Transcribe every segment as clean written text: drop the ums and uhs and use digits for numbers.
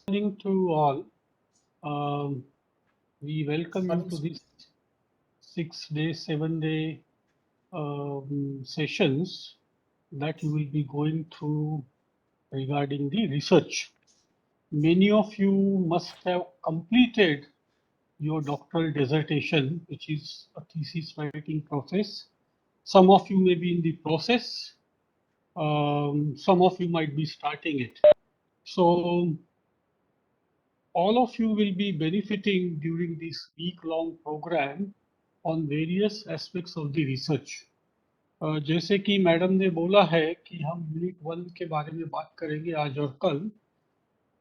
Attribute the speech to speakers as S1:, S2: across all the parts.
S1: Morning to all. Um, we welcome you to this 6 day, 7 day sessions that you will be going through regarding the research. Many of you must have completed your doctoral dissertation, which is a thesis writing process. Some of you may be in the process. Some of you might be starting it. So all of you will be benefiting during this week-long program on various aspects of the research. जैसे कि madam ने बोला है कि हम unit 1 के बारे में बात करेंगे आज और कल,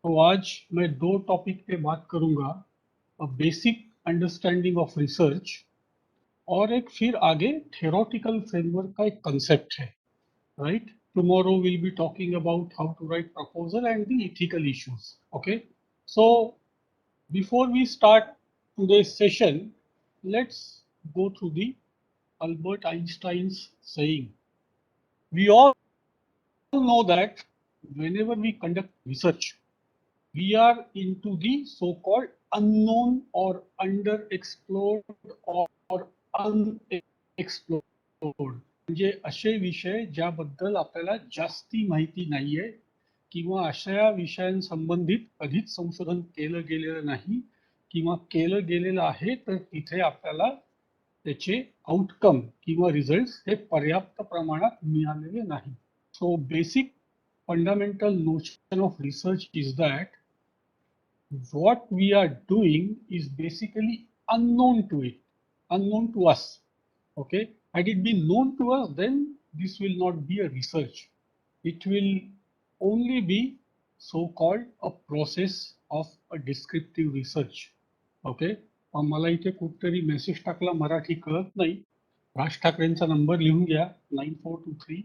S1: तो आज मैं दो टॉपिक पे बात करूंगा, बेसिक अंडरस्टैंडिंग ऑफ रिसर्च और एक फिर आगे थ्योरेटिकल फ्रेमवर्क का एक कंसेप्ट है, right? Tomorrow we'll be talking about how to write proposal and the ethical issues. Okay, so before we start today's session, let's go through the Albert Einstein's saying. We all know that whenever we conduct research, we are into the so-called unknown or underexplored or unexplored. म्हणजे असे विषय ज्याबद्दल आपल्याला जास्ती माहिती नाहीये किंवा अशा विषयांसंबंधित कधीच संशोधन केलं गेलेलं नाही किंवा केलं गेलेलं आहे तर तिथे आपल्याला त्याचे आउटकम किंवा रिझल्ट्स हे पर्याप्त प्रमाणात मिळालेले नाही. So basic fundamental notion of research is that what we are doing is basically unknown to it, unknown to us. Okay, had it been known to us, then this will not be a research. It will only be so-called a process of a descriptive research. Okay, मला इथे कुठतरी message टाकला, मराठी कळत नाही. राज ठाकरेंचा number लिहून घ्या 9423.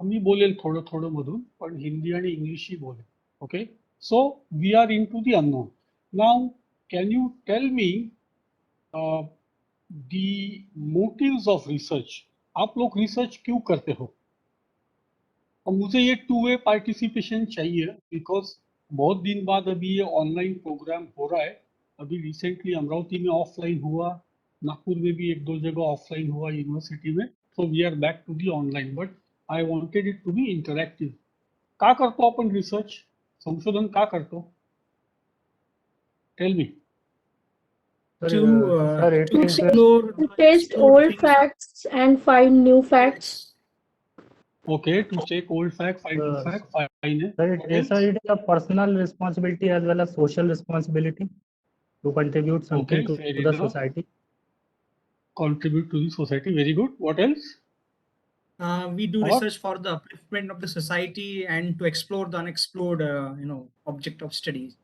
S1: मी बोलेल थोडं थोडं मधून, पण हिंदी आणि इंग्लिशही बोलेल. Okay, so we are into the unknown. Now can you tell me the motives of research? आप लोग रिसर्च क्यों करते हो? और मुझे ये टू वे पार्टिसिपेशन चाहिए, बिकॉज बहुत दिन बाद अभी ये ऑनलाइन प्रोग्राम हो रहा है. अभी रिसेंटली अमरावती में ऑफलाइन हुआ, नागपुर में भी एक दो जगह ऑफलाइन हुआ यूनिवर्सिटी में. So we are back to the online, but I wanted it to be interactive. का करतो आपण रिसर्च? संशोधन का करतो? Tell me.
S2: To explore,
S3: to test old facts and find new facts.
S1: Okay, to check old fact, find new fact, fine.
S4: Sir, it is a personal responsibility as well as social responsibility to contribute something to the society.
S1: Contribute to the society, very good. What else?
S2: We do research for the upliftment of the society and to explore the unexplored, object of studies.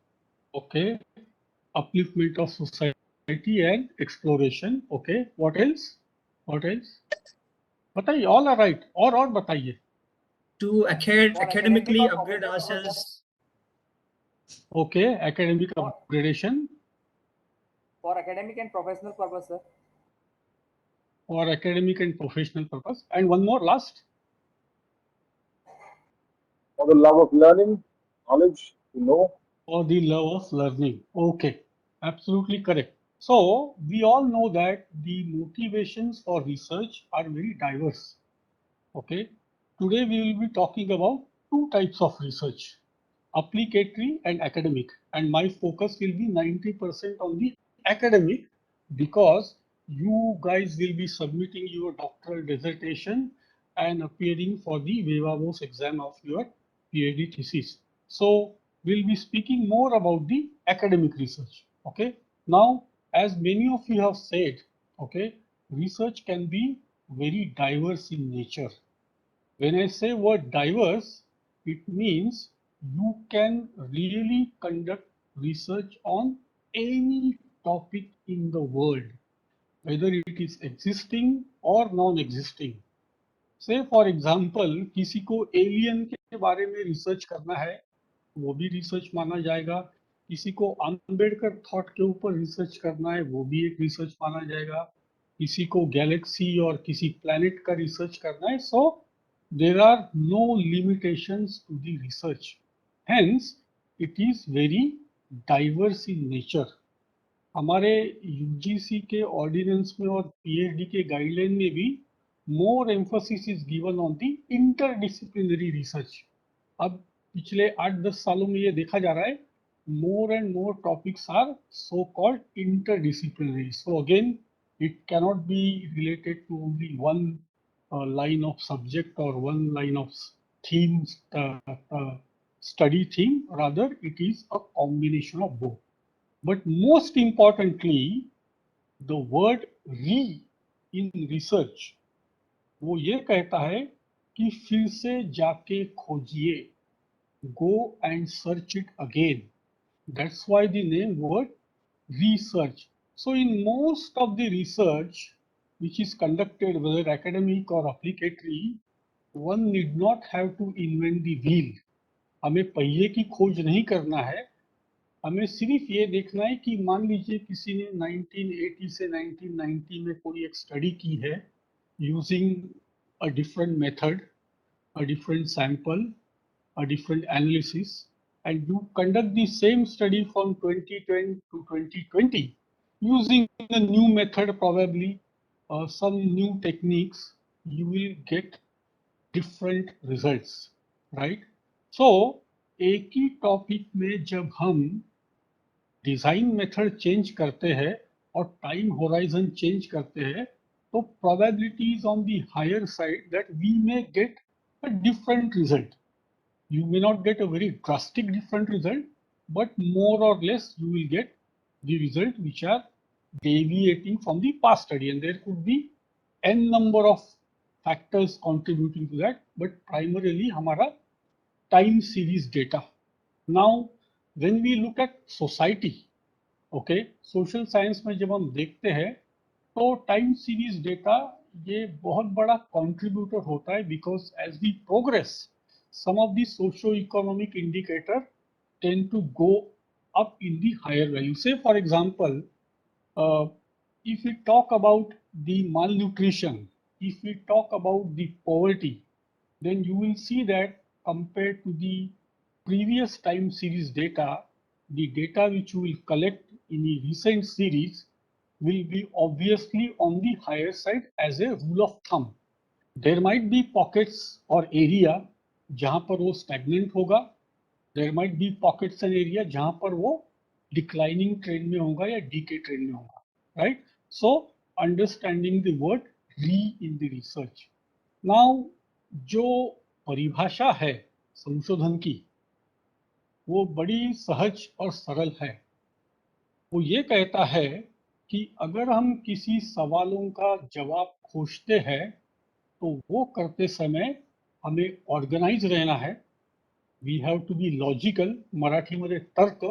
S1: Okay, upliftment of society and exploration. Okay, what else? What else? बताइए, all are right. और बताइए.
S2: To academically upgrade ourselves.
S1: Okay, academic upgradation.
S5: For academic and professional purpose, sir.
S1: For academic and professional purpose. And one more, last.
S6: For the love of learning, knowledge, to know.
S1: For the love of learning. Okay, absolutely correct. So we all know that the motivations for research are very diverse. Okay, today we will be talking about two types of research, applicatory and academic, and my focus will be 90% on the academic, because you guys will be submitting your doctoral dissertation and appearing for the Vivamos exam of your PhD thesis. So we'll be speaking more about the academic research. Okay, now as many of you have said, okay, research can be very diverse in nature. When I say word diverse, it means you can really conduct research on any topic in the world, whether it is existing or non-existing. Say for example, किसी को alien के बारे में research करना है, वो भी research माना जाएगा. किसी को अम्बेडकर थॉट के ऊपर रिसर्च करना है, वो भी एक रिसर्च माना जाएगा. किसी को गैलेक्सी और किसी प्लैनेट का रिसर्च करना है. सो there are no limitations to the research. Hence, it is very diverse in nature. हमारे यूजीसी के ऑर्डिनेंस में और पीएचडी के गाइडलाइन में भी more emphasis is given on the interdisciplinary research. अब पिछले 8-10 सालों में ये देखा जा रहा है, more and more topics are so-called interdisciplinary. So again, it cannot be related to only one line of subject or one line of themes, study theme. Rather, it is a combination of both. But most importantly, the word "re" in research, वो ये कहता है कि फिर से जाके खोजिए, go and search it again. That's why the name word research. So in most of the research which is conducted, whether academic or applicatory, one need not have to invent the wheel. हमें पहिए की खोज नहीं करना है, हमें सिर्फ ये देखना है कि मान लीजिए किसी ने 1980 से 1990 में कोई एक स्टडी की है using a different method, a different sample, a different analysis, and you conduct the same study from 2010 to 2020 using a new method, probably some new techniques, you will get different results, right? So एक ही topic में जब हम design method change करते हैं और time horizon change करते हैं, तो probability is on the higher side that we may get a different result. You may not get a very drastic different result, but more or less you will get the result which are deviating from the past study, and there could be n number of factors contributing to that, but primarily हमारा time series data. Now when we look at society, okay, social science में जब हम देखते हैं तो time series data ये बहुत बड़ा contributor होता है, because as we progress some of the socio-economic indicators tend to go up in the higher value. Say for example, if we talk about the malnutrition, if we talk about the poverty, then you will see that compared to the previous time series data, the data which you will collect in the recent series will be obviously on the higher side as a rule of thumb. There might be pockets or area जहाँ पर वो stagnant होगा, there might be pockets and area जहाँ पर वो declining trend में होगा या decay trend में होगा, right? So understanding the word "re" in the research. Now जो परिभाषा है संशोधन की, वो बड़ी सहज और सरल है। वो ये कहता है कि अगर हम किसी सवालों का जवाब खोजते हैं तो वो करते समय हमें ऑर्गेनाइज रहना है, we have to be logical, Marathi मध्ये तर्क,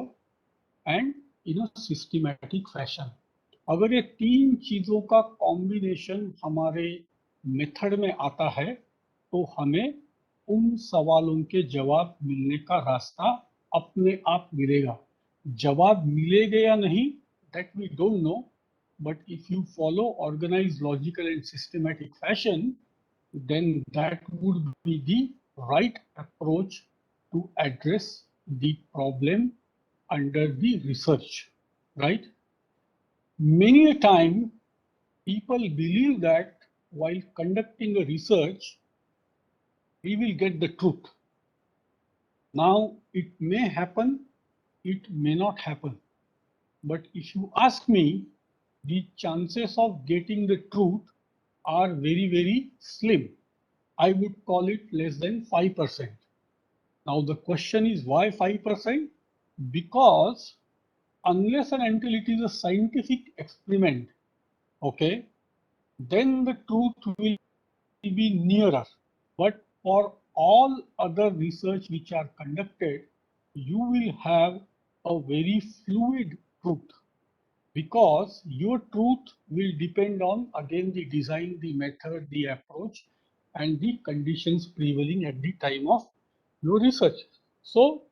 S1: and in a systematic fashion. अगर ये तीन चीजों का कॉम्बिनेशन हमारे मेथड में आता है तो हमें उन सवालों के जवाब मिलने का रास्ता अपने आप मिलेगा। जवाब मिलेगा या नहीं, that we don't know, but if you follow organise, logical and systematic fashion, then that would be the right approach to address the problem under the research, right? Many a time people believe that while conducting a research we will get the truth. Now it may happen, it may not happen, but if you ask me, the chances of getting the truth are very, very slim. I would call it less than 5%. Now the question is, why 5%? Because unless and until it is a scientific experiment, okay, then the truth will be nearer. But for all other research which are conducted, you will have a very fluid truth, because your truth will depend on, again, the design, the method, the approach, and the conditions prevailing at the time of your research. So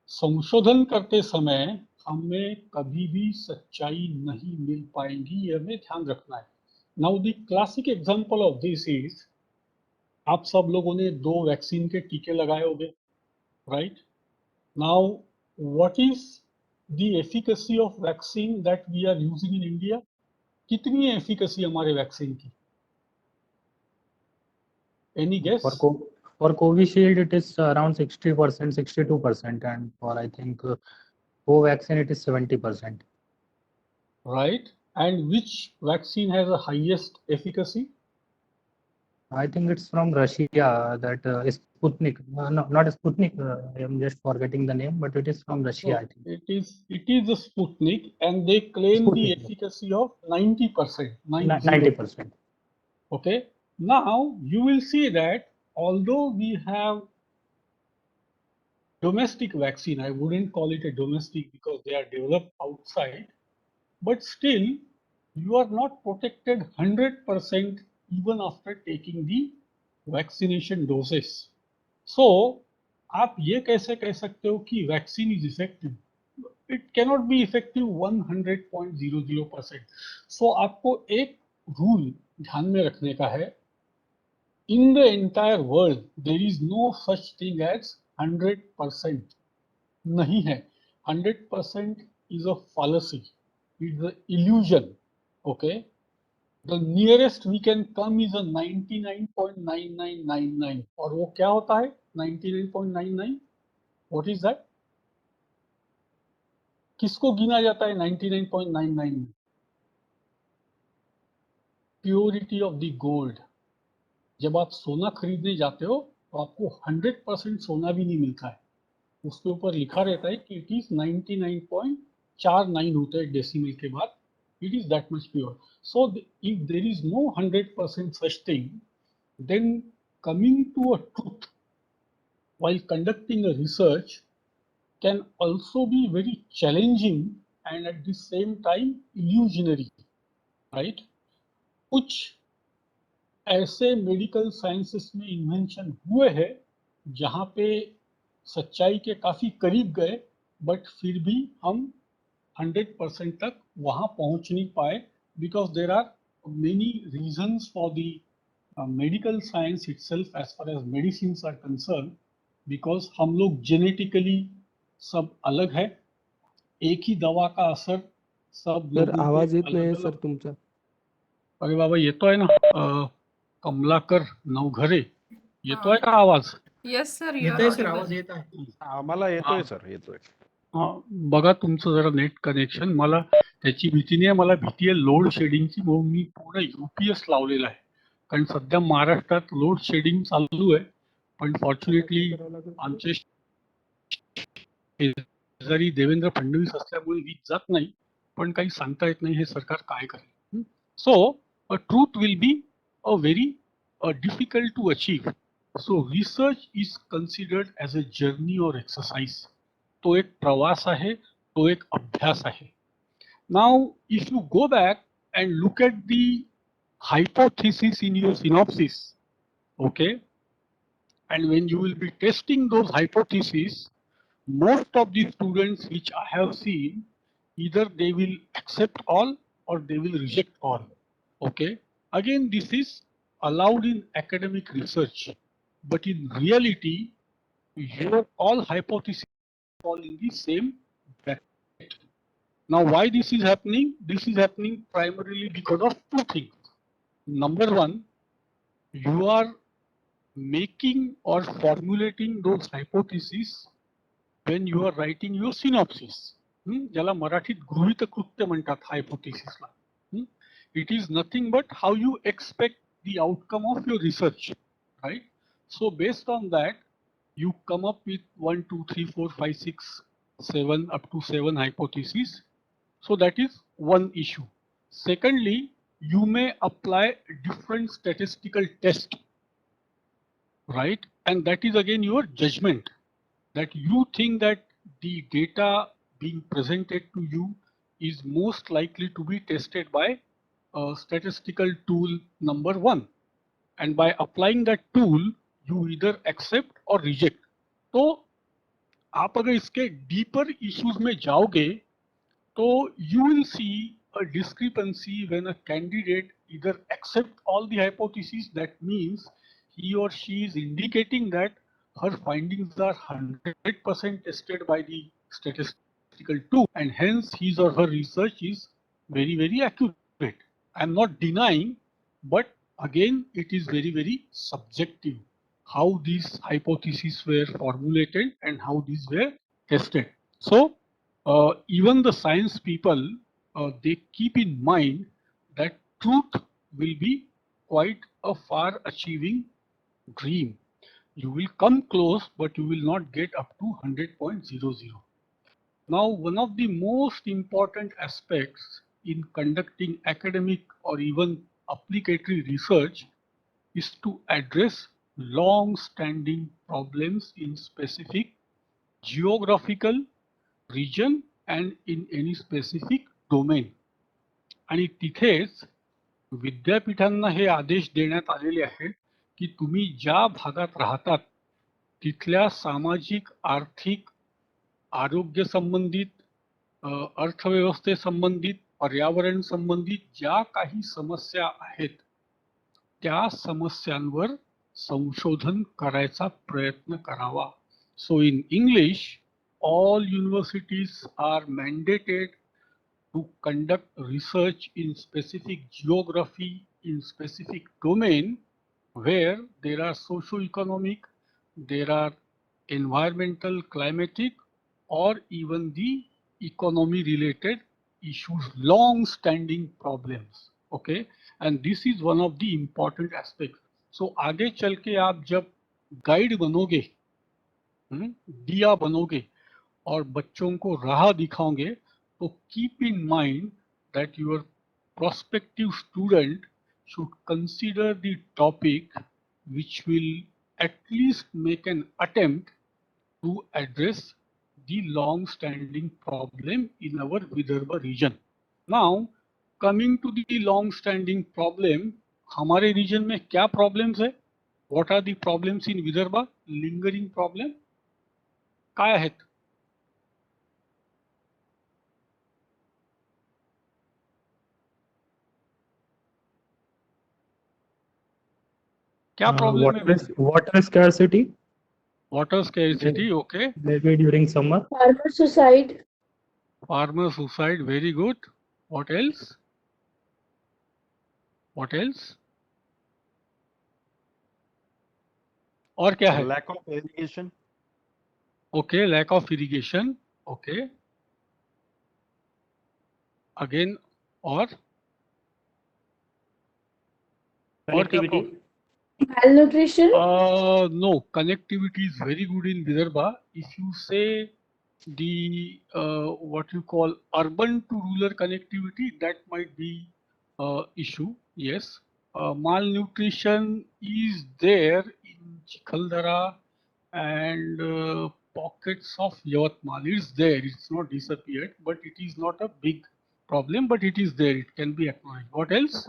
S1: संशोधन करते समय हमें कभी भी सच्चाई नहीं मिल पाएगी, ये हमें ध्यान रखना है। Now the classic example of this is, आप सब लोगों ने 2 वैक्सीन के टीके लगाए होंगे, right? Now what is the efficacy of vaccine that we are using in India? कितनी है efficacy हमारे vaccine की? Any guess?
S4: For Covishield, it is around 60%, 62%, and for I think Covaxin, it is 70%.
S1: Right. And which vaccine has the highest efficacy?
S4: I think it's from Russia, that Sputnik. No, not Sputnik. I am just forgetting the name, but it is from Russia,
S1: No,
S4: I think.
S1: it is the Sputnik, and they claim the
S4: Sputnik.
S1: efficacy of 90%.
S4: 90%.
S1: Okay. Now you will see that although we have domestic vaccine, I wouldn't call it a domestic because they are developed outside, but still you are not protected 100% even after taking the vaccination doses. So आप ये कैसे कह सकते हो कि vaccine is effective? It cannot be effective 100.00%. सो आपको एक rule ध्यान में रखने का है. In the entire world, there is no such thing as 100%. नहीं है. 100% is a fallacy. It's an illusion. Okay. The nearest we can come is a 99.9999. और वो क्या होता है 99.99? What is that? किसको गिना जाता है 99.99 में? Purity of the gold. जब आप सोना खरीदने जाते हो तो आपको 100% सोना भी नहीं मिलता है. उसके ऊपर लिखा रहता है कि इट इज 99.49 होता है डेसिमल के बाद. It is that much pure. So if there is no 100% such thing, then coming to a truth while conducting a research can also be very challenging and at the same time illusionary, right? कुछ ऐसे medical sciences में invention हुए हैं जहाँ पे सच्चाई के काफी करीब गए, बट फिर भी हम 100% तक वहां पहुंच नहीं पाए because there are many reasons for the medical science itself as far as medicines are concerned, because हम लोग genetically सब अलग है. एक ही दवा का असर सब
S7: सर
S1: लोगों
S7: आवाज
S1: पे
S7: येत नाही
S1: अलग
S7: सर
S1: अलग.
S7: तुमचा.
S1: अरे बाबा येतोय ना. कमलाकर नवघरे येतोय का आवाज?
S8: येस सर
S2: येत आहे सर, आवाज येत आहे.
S9: आम्हाला येतोय सर, येतोय.
S1: हा, बघा तुमचं जरा नेट कनेक्शन. मला त्याची भीती नाही आहे. मला भीती आहे लोड शेडिंगची, म्हणून मी पूर्ण UPS लावलेला आहे. कारण सध्या महाराष्ट्रात लोड शेडिंग चालू आहे. पण फॉर्च्युनेटली आमचे शेजारी देवेंद्र फडणवीस असल्यामुळे वीज जात नाही. पण काही सांगता येत नाही हे सरकार काय करेल. So a truth will be a very difficult to achieve. So research is considered as a journey और एक्सरसाइज. तो एक प्रवास आहे, तो एक अभ्यास आहे. Now if you go back and look at the hypothesis in your synopsis, okay, and when you will be testing those hypotheses, most of the students which I have seen, either they will accept all or they will reject all. Okay, again this is allowed in academic research, but in reality your all hypotheses fall in the same bracket. Now why this is happening? This is happening primarily because of two things. Number one, you are making or formulating those hypotheses when you are writing your synopsis. ज्याला मराठीत गृहीतकृत्य म्हणतात हायपोथेसिसला. It is nothing but how you expect the outcome of your research, right? So based on that, you come up with 1, 2, 3, 4, 5, 6, 7, up to 7 hypotheses. So that is one issue. Secondly, you may apply different statistical test, right? And that is again your judgment, that you think that the data being presented to you is most likely to be tested by statistical tool number 1, and by applying that tool you either accept or reject. तो आप अगर इसके deeper issues में जाओगे तो you will see a discrepancy when a candidate either accept all the hypotheses. That means he or she is indicating that her findings are 100% tested by the statistical difficult too, and hence his or her research is very, very accurate. I am not denying, but again, it is very, very subjective how these hypotheses were formulated and how these were tested. So, even the science people, they keep in mind that truth will be quite a far achieving dream. You will come close, but you will not get up to 100.00. Now, one of the most important aspects in conducting academic or even applicatory research is to address long-standing problems in specific geographical region and in any specific domain. आणि तिथेच विद्यापीठांना हे आदेश देण्यात आलेले आहेत की तुम्ही ज्या भागात राहतात तिथल्या सामाजिक, आर्थिक, आरोग्य संबंधित, अर्थव्यवस्थे संबंधित, पर्यावरण संबंधित ज्या काही समस्या आहेत त्या समस्यांवर संशोधन करायचा प्रयत्न करावा. So in English, all universities are mandated to conduct research in specific geography, in specific domain where there are socio-economic, there are environmental, climatic, or even the economy related issues, long-standing problems. Okay, and this is one of the important aspects. So आगे चल के आप जब guide बनोगे, दिया बनोगे और बच्चों को राह दिखाओगे, तो keep in mind that your prospective student should consider the topic which will at least make an attempt to address the long-standing problem in our Vidarbha region. Now, coming to the long-standing problem, हमारे region में क्या problems है? What are the problems in Vidarbha? Lingering problem? काय आहेत? क्या problem है?
S4: Water scarcity,
S1: Water scarcity, okay.
S4: maybe during summer.
S3: Farmer suicide,
S1: Farmer suicide, very good. What else? What else? और क्या है?
S9: Lack of irrigation.
S1: Okay, lack of irrigation. Okay. Again, और क्या
S7: Connectivity.
S3: malnutrition,
S1: no, connectivity is very good in Vidarbha. If you say the what you call urban to rural connectivity, that might be issue. Yes, malnutrition is there in Chikhaldara and pockets of Yavatmal. It's there. It's not disappeared, but it is not a big problem. But it is there. It can be acknowledged. What else?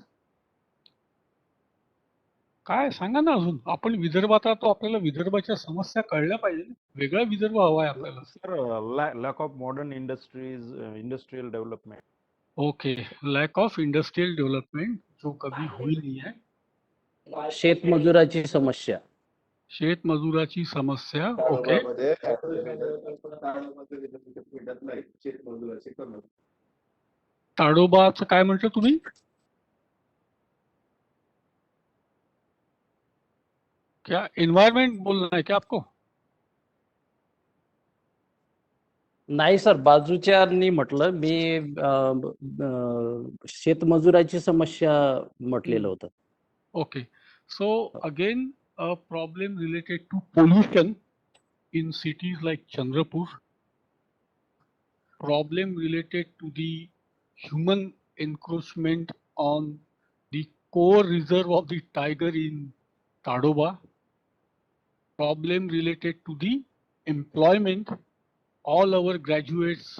S1: काय सांगा ना अजून. आपण विदर्भात राहतो, आपल्याला विदर्भाच्या समस्या कळल्या पाहिजे. वेगळा विदर्भ हवा आहे आपल्याला.
S9: Sir, lack of modern industries, industrial development.
S1: Okay, lack of industrial development जो कभी हुई नहीं है.
S7: शेतमजुराची समस्या.
S1: शेतमजुराची समस्या. ओके. ताडोबाचं काय म्हटलं तुम्ही? क्या एनवायरमेंट बोलना है क्या आपको?
S7: नाही सर, बाजूच्यांनी म्हटलं, मी शेतमजुराची समस्या म्हटलेलं होतं.
S1: Okay, so again a problem related to pollution in cities like Chandrapur, problem related to the human encroachment on the core reserve of the tiger in Tadoba, problem related to the employment. All our graduates,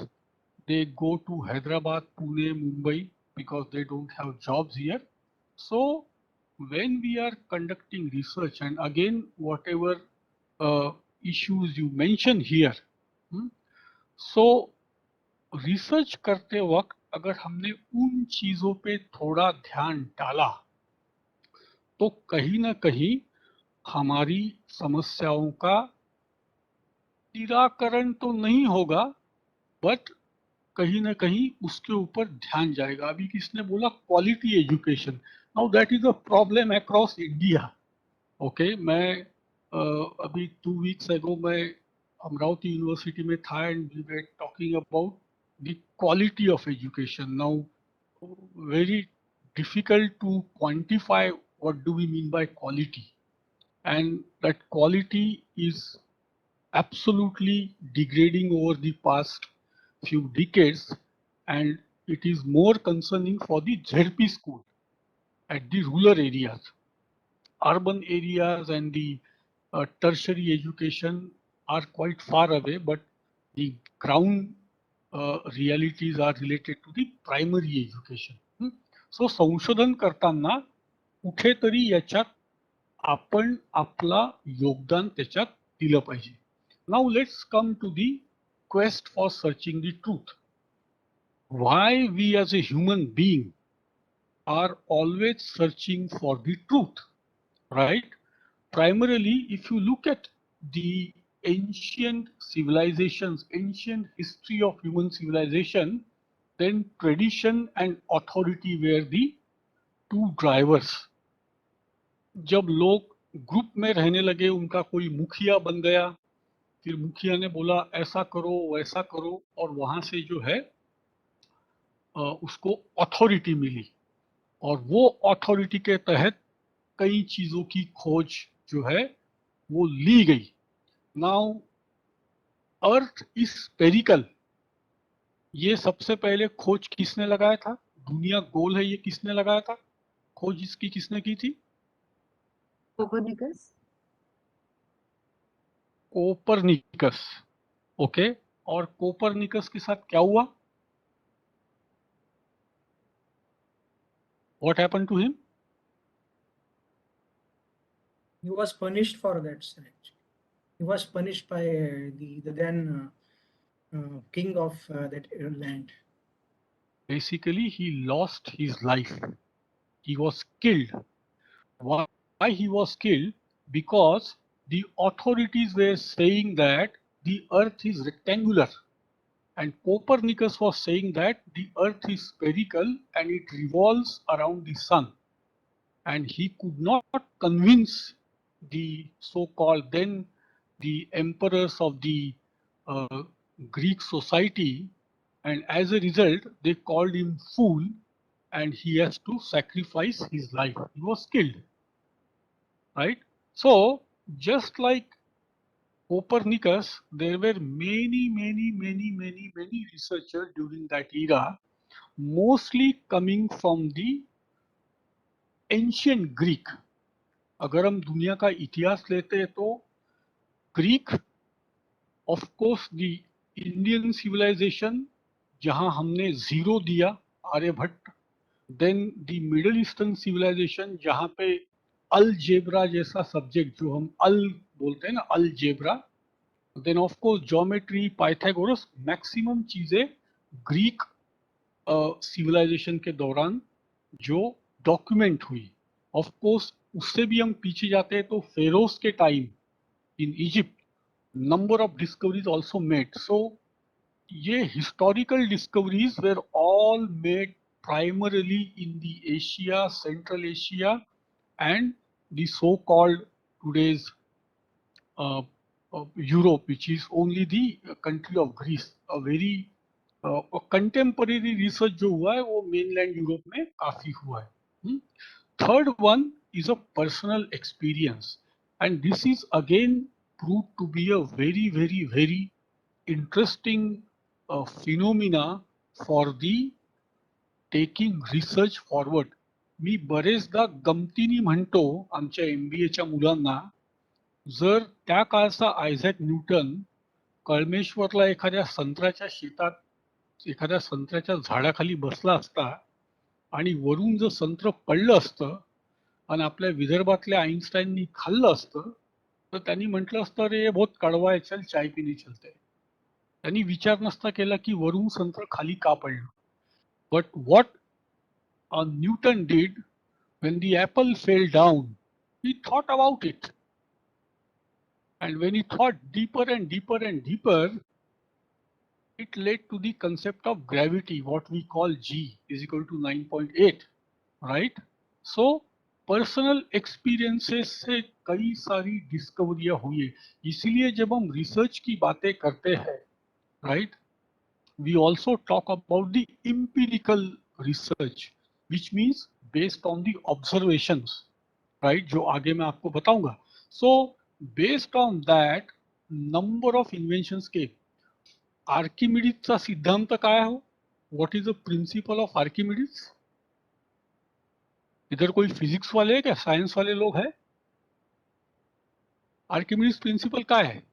S1: they go to Hyderabad, Pune, Mumbai because they don't have jobs here. So when we are conducting research, and again whatever issues you mention here, so research करते वक्त अगर हमने उन चीजों पे थोड़ा ध्यान डाला तो कहीं ना कहीं हमारी समस्याओं का निराकरण तो नहीं होगा, बट कहीं ना कहीं उसके ऊपर ध्यान जाएगा. अभी किसने बोला quality education. Now that is a problem across India. Okay, मैं अभी 2 weeks ago मैं अमरावती यूनिवर्सिटी में था and we were talking about the quality of education. Now very difficult to quantify what do we mean by quality, and that quality is absolutely degrading over the past few decades, and it is more concerning for the ZP school at the rural areas. Urban areas and the tertiary education are quite far away, but the ground realities are related to the primary education. So संशोधन करताना कुठेतरी याच्यात आपण आपला योगदान त्याच्यात दिलं पाहिजे. Now let's come to the quest for searching the truth. Why we as a human being are always searching for the truth, right? Primarily, if you look at the ancient civilizations, ancient history of human civilization, then tradition and authority were the two drivers. जब लोग group में रहने लगे, उनका कोई मुखिया बन गया, फिर मुखिया ने बोला ऐसा करो वैसा करो, और वहां से जो है उसको अथॉरिटी मिली, और वो अथॉरिटी के तहत कई चीजों की खोज जो है वो ली गई. नाउ अर्थ इज स्पेरिकल, ये सबसे पहले खोज किसने लगाया था? दुनिया गोल है, ये किसने लगाया था? खोज इसकी किसने की थी?
S8: कोपर्निकस.
S1: कोपरनिकस. ओके, और कोपरनिकस के साथ क्या हुआ? What happened to him?
S2: He was punished for that, sir. Actually. He was punished by the then king of that land.
S1: Basically, he lost his life. He was killed. Why he was killed? Because the authorities were saying that the earth is rectangular, and Copernicus was saying that the earth is spherical and it revolves around the sun. And he could not convince the so-called then the emperors of the Greek society, and as a result they called him fool, and he has to sacrifice his life. He was killed, right? So just like Copernicus, there were many researchers during that era, mostly coming from the ancient Greek. अगर हम दुनिया का इतिहास लेते हैं तो Greek, of course the Indian civilisation जहां हमने जीरो दिया, Aryabhata. Then the Middle Eastern civilisation जहां पे अलजेब्रा जैसा सब्जेक्ट जो हम अल बोलते हैं ना, algebra. Then of course geometry, Pythagoras, maximum चीजें ग्रीक सिविलाइजेशन के दौरान जो डॉक्यूमेंट हुई. ऑफ कोर्स उससे भी हम पीछे जाते हैं तो फेरोज के time in Egypt number of discoveries also made. So ये historical discoveries were all made primarily in the Asia, Central Asia, and the so-called today's Europe, which is only the country of Greece. A very contemporary research जो हुआ है वो mainland Europe में काफी हुआ है. Third one is a personal experience, and this is again proved to be a very interesting phenomena for the taking research forward. मी बरेचदा गमतीने म्हणतो आमच्या MBAच्या मुलांना, जर त्या काळचा आयझॅक न्यूटन कळमेश्वरला एखाद्या संत्र्याच्या शेतात एखाद्या संत्र्याच्या झाडाखाली बसला असता आणि वरून जर संत्र पडलं असतं आणि आपल्या विदर्भातल्या आईन्स्टाईननी खाल्लं असतं तर त्यांनी म्हटलं असतं रे बहुत कड़वा है, चल चाय पीने चलते. त्यांनी विचार नसता केला की वरून संत्र खाली का पडलं. But what Newton did when the apple fell down, he thought about it. And when he thought deeper and deeper and deeper, it led to the concept of gravity, what we call G is equal to 9.8, right? So personal experiences से कई सारी डिस्कवरियां हुई है, इसीलिए जब हम research की बातें करते हैं, right, we also talk about the empirical research, which means based on the observations, right, जो आगे मैं आपको बताऊंगा. So based on that, number of inventions के आर्किमिडीजचा सिद्धांत काय हो, what is the principle of Archimedes? इधर कोई फिजिक्स वाले है क्या, साइंस वाले लोग हैं? आर्किमिडीज प्रिंसिपल काय है?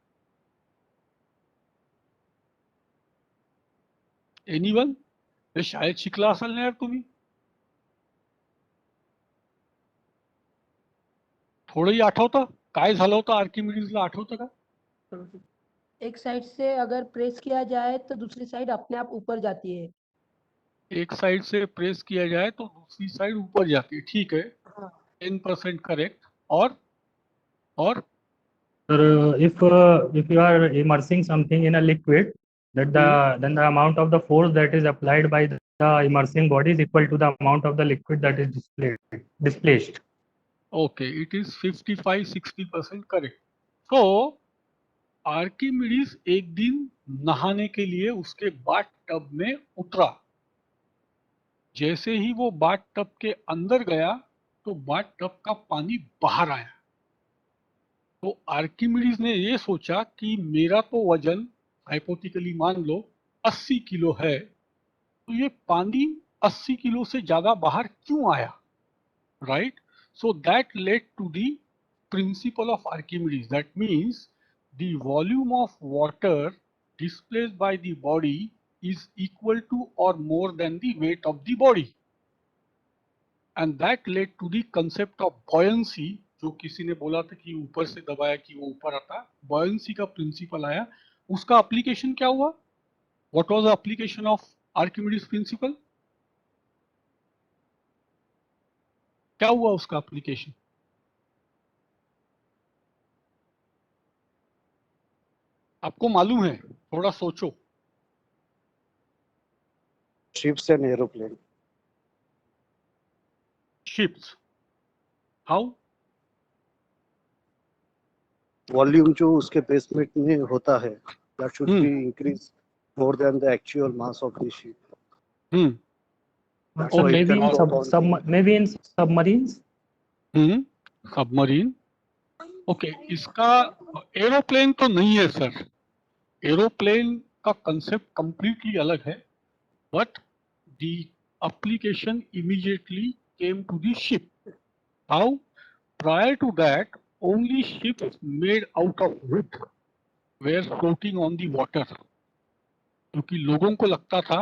S1: एनीवन? हे शाळेत शिकला असाल ना यार तुम्ही, थोडंही आठवतं काय झालं होतं आर्किमिडीजला, आठवतं का?
S8: एक साइड से अगर प्रेस किया जाए तो दूसरी साइड अपने आप ऊपर जाती है.
S1: एक साइड से प्रेस किया जाए तो दूसरी साइड ऊपर जाती है, ठीक है,
S8: हाँ.
S1: 10% करेक्ट. और
S4: Sir, if you are immersing something in a liquid, that then the amount of the force that is applied by the immersing body is equal to the amount of the liquid that is displaced.
S1: okay, it is 55-60% correct. तो Archimedes एक दिन नहाने के लिए उसके bath tub में उतरा. जैसे ही वो बाथ टब के अंदर गया तो बाथ टब का पानी बाहर आया. तो आर्किमिडीज ने ये सोचा कि मेरा तो वजन हाइपोथेटिकली मान लो 80 किलो है, तो ये पानी 80 किलो से ज्यादा बाहर क्यों आया, right? So that led to the principle of Archimedes. That means the volume of water displaced by the body is equal to or more than the weight of the body, and that led to the concept of buoyancy. जो किसी ने बोला था कि ऊपर से दबाया कि वो ऊपर आता, buoyancy का प्रिंसिपल आया. उसका एप्लीकेशन क्या हुआ? What was the application of Archimedes principle? क्या हुआ उसका एप्लीकेशन? आपको मालूम है? थोड़ा सोचो.
S10: Ships and aeroplane.
S1: Ships. How?
S10: Volume जो उसके बेसमेंट में होता है, that should be increased more than the actual mass of the ship. That's
S4: So
S10: why it
S4: maybe
S10: can
S4: in
S10: float on the-
S4: maybe in submarines.
S1: Submarine. Okay, इसका aeroplane तो नहीं है sir. Aeroplane का concept completely अलग है, but the application immediately came to the ship. How? Prior to that only ships made out of wood were floating on the water, क्योंकि लोगों को लगता था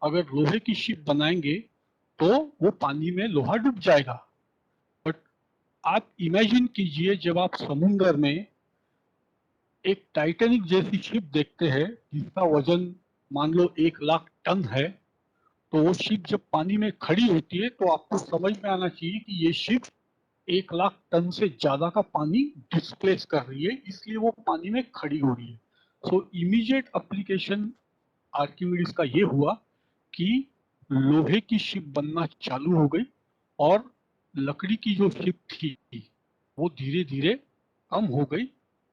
S1: अगर लोहे की शिप बनाएंगे तो वो पानी में लोहा डूब जाएगा. बट आप इमेजिन कीजिए, जब आप समुद्र में एक टाइटैनिक जैसी शिप देखते हैं जिसका वजन मान लो 1,00,000 टन है, तो वो शिप जब पानी में खड़ी होती है तो आपको समझ में आना चाहिए कि ये शिप 1,00,000 टन से ज्यादा का पानी डिस्प्लेस कर रही है, इसलिए वो पानी में खड़ी हो रही है. सो इमीडिएट एप्लीकेशन आर्किमिडीज का ये हुआ कि लोहे की शिप बनना चालू हो गई और लकड़ी की जो शिप थी वो धीरे धीरे कम हो गई,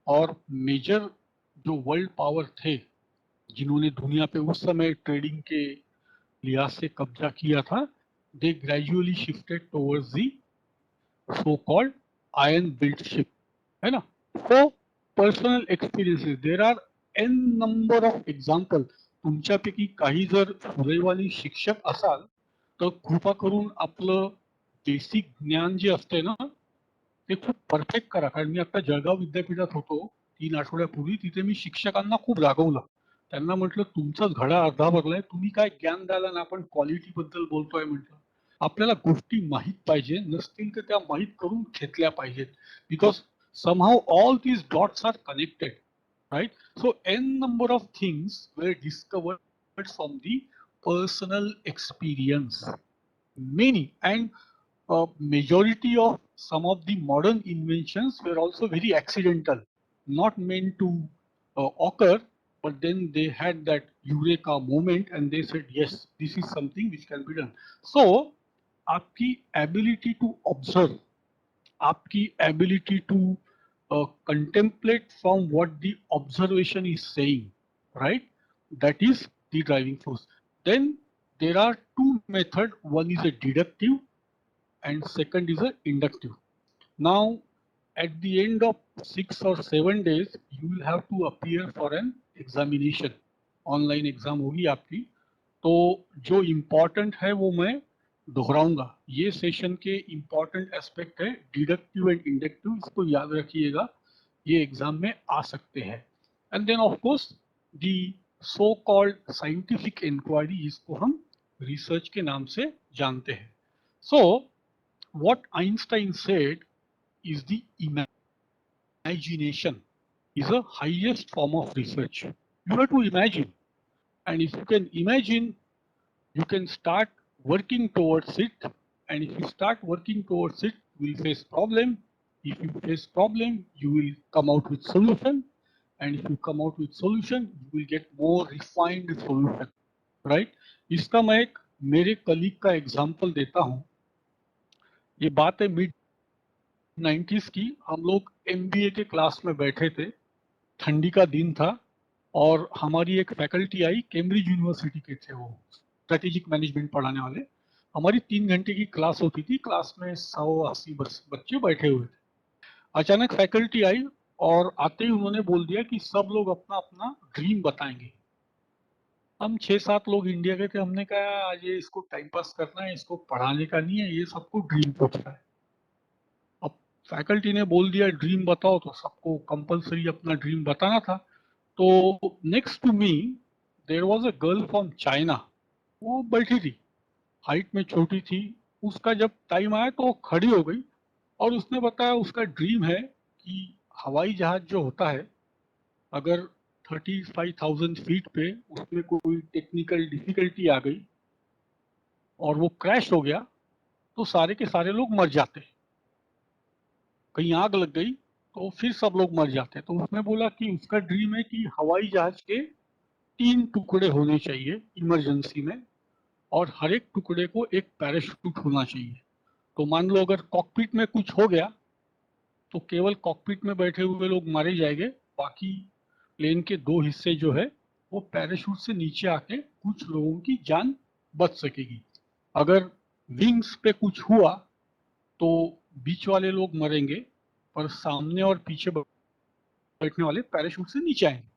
S1: और मेजर जो वर्ल्ड पावर थे जिन्होंने दुनिया पे उस समय ट्रेडिंग के लिहाज से कब्जा किया था, they gradually shifted towards the so called iron built ship, है ना. So personal experiences, there are an number of example. तुमच्यापैकी काही जर सुदैवानी शिक्षक असाल तर कृपा करून आपलं बेसिक ज्ञान जे असते ना ते खूप परफेक्ट करा. कारण मी आता जळगाव विद्यापीठात होतो 3 आठवड्यापूर्वी, तिथे मी शिक्षकांना खूप रागवलं. त्यांना म्हटलं तुमचाच घडा अर्धा भरलाय, तुम्ही काय ज्ञान द्यायला ना, आपण क्वालिटी बद्दल बोलतोय म्हटलं. आपल्याला गोष्टी माहीत पाहिजे, नसतील तर त्या माहीत करून घेतल्या पाहिजेत, because somehow all these dots are connected, right? So n number of things were discovered from the personal experience, many, and majority of some of the modern inventions were also very accidental, not meant to occur, but then they had that eureka moment and they said yes, this is something which can be done. So आपकी ability to observe, आपकी ability to contemplate from what the observation is saying, right? That is the driving force. Then there are two methods. One is a deductive and second is a inductive. Now, at the end of 6 or 7 days, you will have to appear for an examination. Online exam होगी आपकी. तो जो important है वो मैं दोहराऊंगा. ये session के इम्पोर्टेंट एस्पेक्ट है डिडक्टिव एंड इंडक्टिव, इसको याद रखिएगा, ये एग्जाम में आ सकते हैं. And then of course the so called scientific inquiry, जिसको हम रिसर्च के नाम से जानते हैं. सो what Einstein said is the imagination is the highest form of research. You have to imagine, and if you can imagine, you can start working towards it, and if you start working towards it, you will face problem. If you face problem, you will come out with solution, and if you come out with solution, you will get more refined solution, right? इसका मैं एक मेरे colleague का example देता हूँ. ये बात है मिड 90s की. हम लोग MBA के क्लास में बैठे थे, ठंडी का दिन था, और हमारी एक फैकल्टी आई, कैम्ब्रिज यूनिवर्सिटी के थे वो, स्ट्रेटेजिक मैनेजमेंट पढ़ाने वाले. हमारी 3 घंटे की क्लास होती थी. क्लास में 180 बच्चे बैठे हुए थे. अचानक फैकल्टी आई और आते ही उन्होंने बोल दिया कि सब लोग अपना अपना ड्रीम बताएंगे. हम 6-7 लोग इंडिया के थे. हमने कहा आज ये इसको टाइम पास करना है, इसको पढ़ाने का नहीं है, ये सबको ड्रीम पूछना है. अब फैकल्टी ने बोल दिया ड्रीम बताओ, तो सबको कंपलसरी अपना ड्रीम बताना था. तो next to me there was a girl from China. वो बैठी थी, हाइट में छोटी थी. उसका जब टाइम आया तो वो खड़ी हो गई और उसने बताया उसका ड्रीम है कि हवाई जहाज जो होता है, अगर 35,000 फीट पे उसमें कोई टेक्निकल डिफिकल्टी आ गई और वो क्रैश हो गया, तो सारे के सारे लोग मर जाते. कहीं आग लग गई तो फिर सब लोग मर जाते. तो उसने बोला कि उसका ड्रीम है कि हवाई जहाज के 3 टुकड़े होने चाहिए इमरजेंसी में, और हर एक टुकड़े को एक पैराशूट होना चाहिए. तो मान लो अगर कॉकपिट में कुछ हो गया तो केवल कॉकपिट में बैठे हुए लोग मारे जाएंगे, बाकी प्लेन के 2 हिस्से जो है वो पैराशूट से नीचे आके कुछ लोगों की जान बच सकेगी. अगर विंग्स पे कुछ हुआ तो बीच वाले लोग मरेंगे, पर सामने और पीछे बैठने वाले पैराशूट से नीचे आएंगे.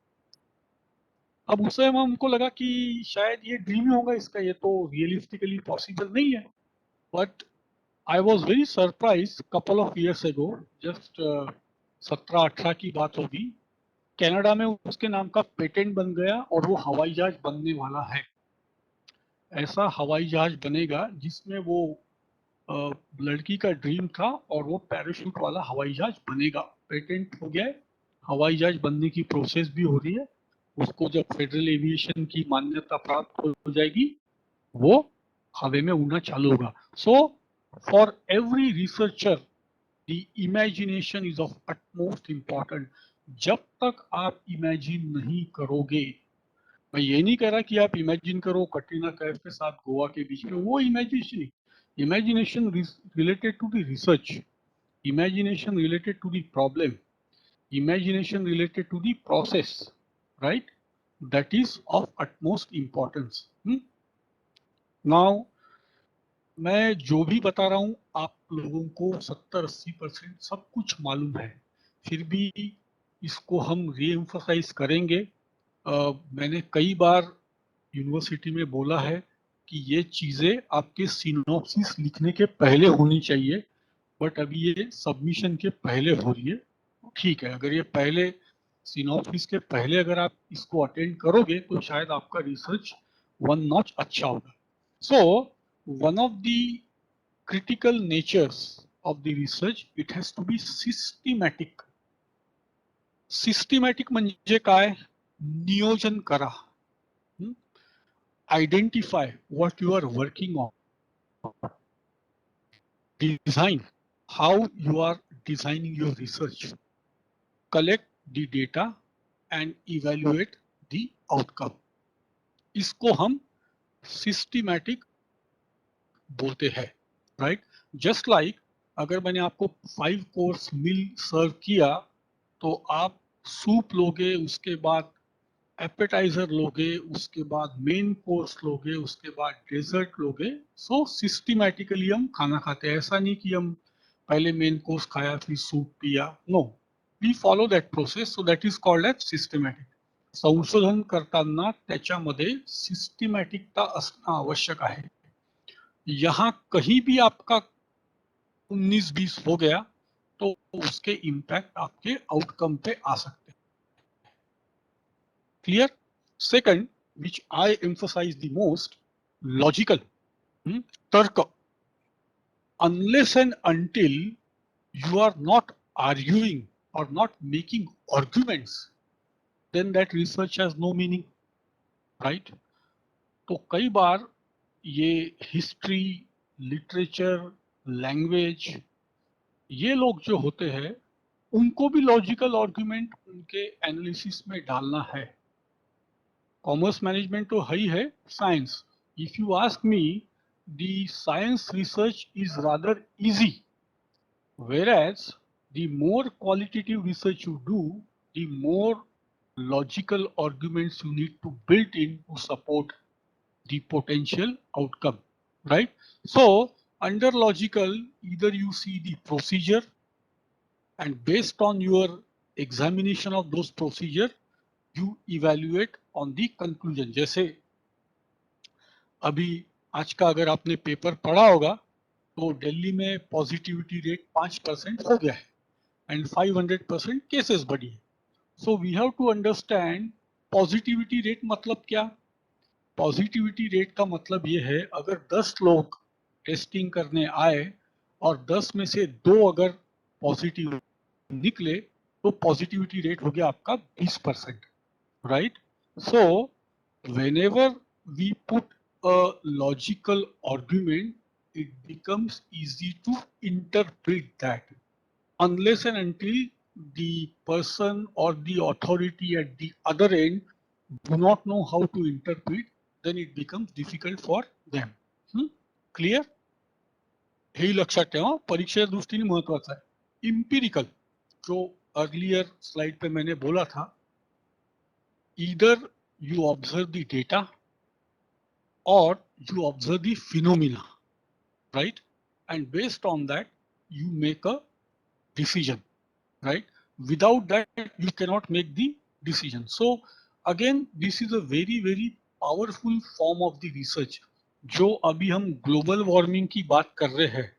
S1: अब उस समय हमको लगा कि शायद ये ड्रीम ही होगा इसका, ये तो रियलिस्टिकली पॉसिबल नहीं है. But I was very surprise. Couple of years ago, just 17-18 की बात होगी, कनाडा में उसके नाम का पेटेंट बन गया और वो हवाई जहाज बनने वाला है. ऐसा हवाई जहाज बनेगा जिसमें वो लड़की का ड्रीम था और वो पैराशूट वाला हवाई जहाज बनेगा. पेटेंट हो गया है, हवाई जहाज बनने की प्रोसेस भी हो रही है. उसको जब फेडरल एविएशन की मान्यता प्राप्त हो जाएगी, वो हवा में उड़ना चालू होगा. So for every researcher the imagination is of utmost important. जब तक आप इमेजिन नहीं करोगे, मैं ये नहीं कह रहा कि आप इमेजिन करो कटरीना कैफ के साथ गोवा के बीच में, वो imagination. Imagination related to the research, imagination related to the problem, imagination related to the process, right? That is of utmost importance. Now, मैं जो भी बता रहा हूँ आप लोगों को 70-80% सब कुछ मालूम है, फिर भी इसको हम रीएम्फसाइज करेंगे. मैंने कई बार यूनिवर्सिटी में बोला है कि ये चीज़ें आपके सिनॉप्सिस लिखने के पहले होनी चाहिए, बट अभी ये सबमिशन के पहले हो रही है. ठीक है, अगर ये पहले सिनॉप्सिस के पहले अगर आप इसको अटेंड करोगे तो शायद आपका रिसर्च 1 नॉच अच्छा होगा. So one of the critical natures of the research, it has to be systematic. Systematic म्हणजे काय? नियोजन करा. Identify what you are working on. Design how you are designing your research. Collect the data and evaluate the outcome. इसको हम systematic बोलते हैं, right? Just like अगर मैंने आपको 5 कोर्स मील सर्व किया तो आप सूप लोगे, उसके बाद एपेटाइजर लोगे, उसके बाद मेन कोर्स लोगे, उसके बाद डेजर्ट लोगे. सो सिस्टमैटिकली हम खाना खाते हैं. ऐसा नहीं कि हम पहले मेन कोर्स खाया फिर सूप पिया. No, we follow that process. So that is called as systematic. संशोधन करताना त्याच्यामध्ये सिस्टमॅटिकता असणं आवश्यक आहे. यहाँ कहीं भी आपका 19-20 हो गया तो उसके इम्पैक्ट आपके आउटकम पे आ सकते हैं. Clear? Second, which I emphasize the most, logical. तर्क. Unless and until you are not arguing or not making arguments, then that research has no meaning, right? तो कई बार ये हिस्ट्री, लिटरेचर, लैंग्वेज, ये लोग जो होते हैं उनको भी लॉजिकल आर्ग्यूमेंट उनके एनालिसिस में डालना है. कॉमर्स मैनेजमेंट तो है ही है, science. If you ask me, the science research is rather easy, whereas the more qualitative research you do, the more logical arguments you need to build in to support the potential outcome, right? So under logical, either you see the procedure and based on your examination of those procedure, you evaluate on the conclusion. जैसे अभी आज का अगर आपने paper पढ़ा होगा तो दिल्ली में पॉजिटिविटी रेट 5% हो गया है एंड 500% केसेस बढ़ी है. So we have to understand positivity rate मतलब क्या. पॉजिटिविटी रेट का मतलब ये है अगर 10 लोग टेस्टिंग करने आए और 10 में से 2 अगर पॉजिटिव निकले तो पॉजिटिविटी रेट हो गया आपका 20%, right? So whenever we put a logical argument, it becomes easy to interpret that. Unless and until the person or the authority at the other end do not know how to interpret, then it becomes difficult for them. Clear? हे लक्षात ठेवा, परीक्षेच्या दृष्टीने महत्वाचं आहे. Empirical, जो earlier slide पे मैंने बोला था, either you observe the data or you observe the phenomena, right? And based on that, you make a decision, right? Without that, you cannot make the decision. So again, this is a very, very powerful form of the research. जो अभी हम global warming की बात कर रहे हैं,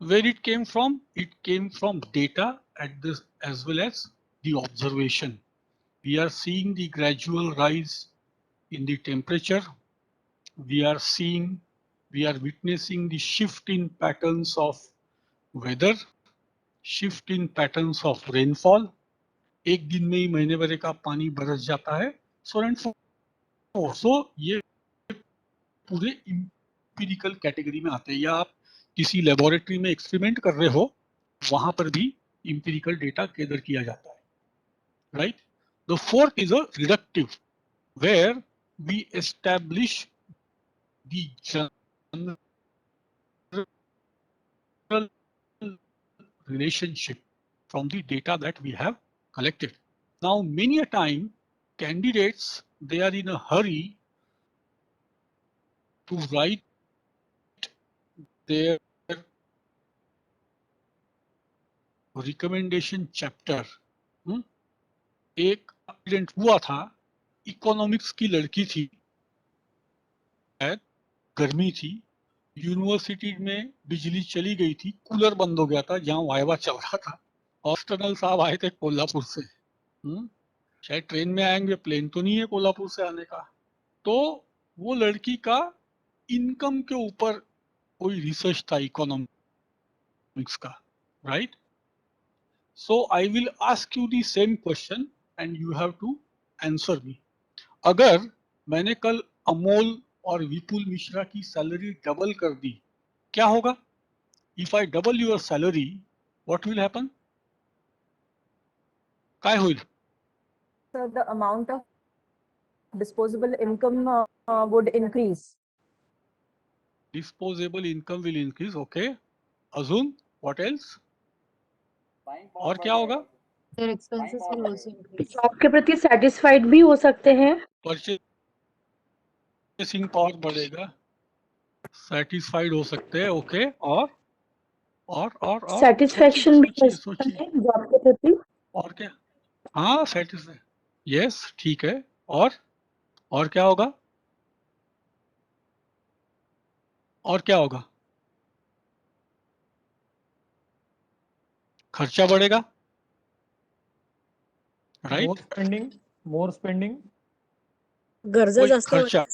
S1: where it came from? It came from data at this as well as the observation. We are seeing the gradual rise in the temperature. We are witnessing the shift in patterns of weather, shift in patterns of rainfall. एक दिन में ही महीने भर का पानी बरस जाता है. So and so ये पूरे इंपिरिकल कैटेगरी में आते हैं. या आप किसी लेबोरेटरी में एक्सपेरिमेंट कर रहे हो, वहां पर भी इंपिरिकल डेटा गैदर किया जाता है, right? The fourth is a reductive, where we establish the general relationship from the data that we have collected. Now, many a time, candidates, they are in a hurry to write their recommendation chapter. एक accident हुआ था, economics की लड़की थी, गर्मी थी, university में बिजली चली गई थी, कूलर बंद हो गया था जहां वाइवा चल रहा था. एक्सटर्नल साहब आए थे कोल्हापुर से. शायद ट्रेन में आएंगे, प्लेन तो नहीं है कोल्हापुर से आने का. तो वो लड़की का इनकम के ऊपर कोई रिसर्च था इकोनॉमिक्स का, right? So I will ask you the same question and you have to answer me. अगर मैंने कल अमोल और विपुल मिश्रा की सैलरी डबल कर दी, क्या होगा? If I double your salary, what will happen? काय होईल?
S11: So the amount of disposable income would increase.
S1: Disposable income will increase. Okay. Azun, what else?
S5: Buying
S1: और
S5: power
S1: क्या होगा?
S8: Their expenses will also increase.
S3: Job के प्रति satisfied भी हो सकते हैं.
S1: परचेसिंग पावर बढ़ेगा, सेटिस्फाइड हो सकते हैं. ओके. और
S3: सेटिस्फेक्शन भी हो सकता
S1: सोचिए.
S3: है जॉब के प्रति.
S1: और क्या? हाँ, सेटिस्फाइड. यस, ठीक है. और क्या होगा? और क्या होगा? खर्चा बढ़ेगा, राइट?
S9: More spending.
S3: गरजा जास्त
S1: खर्चा,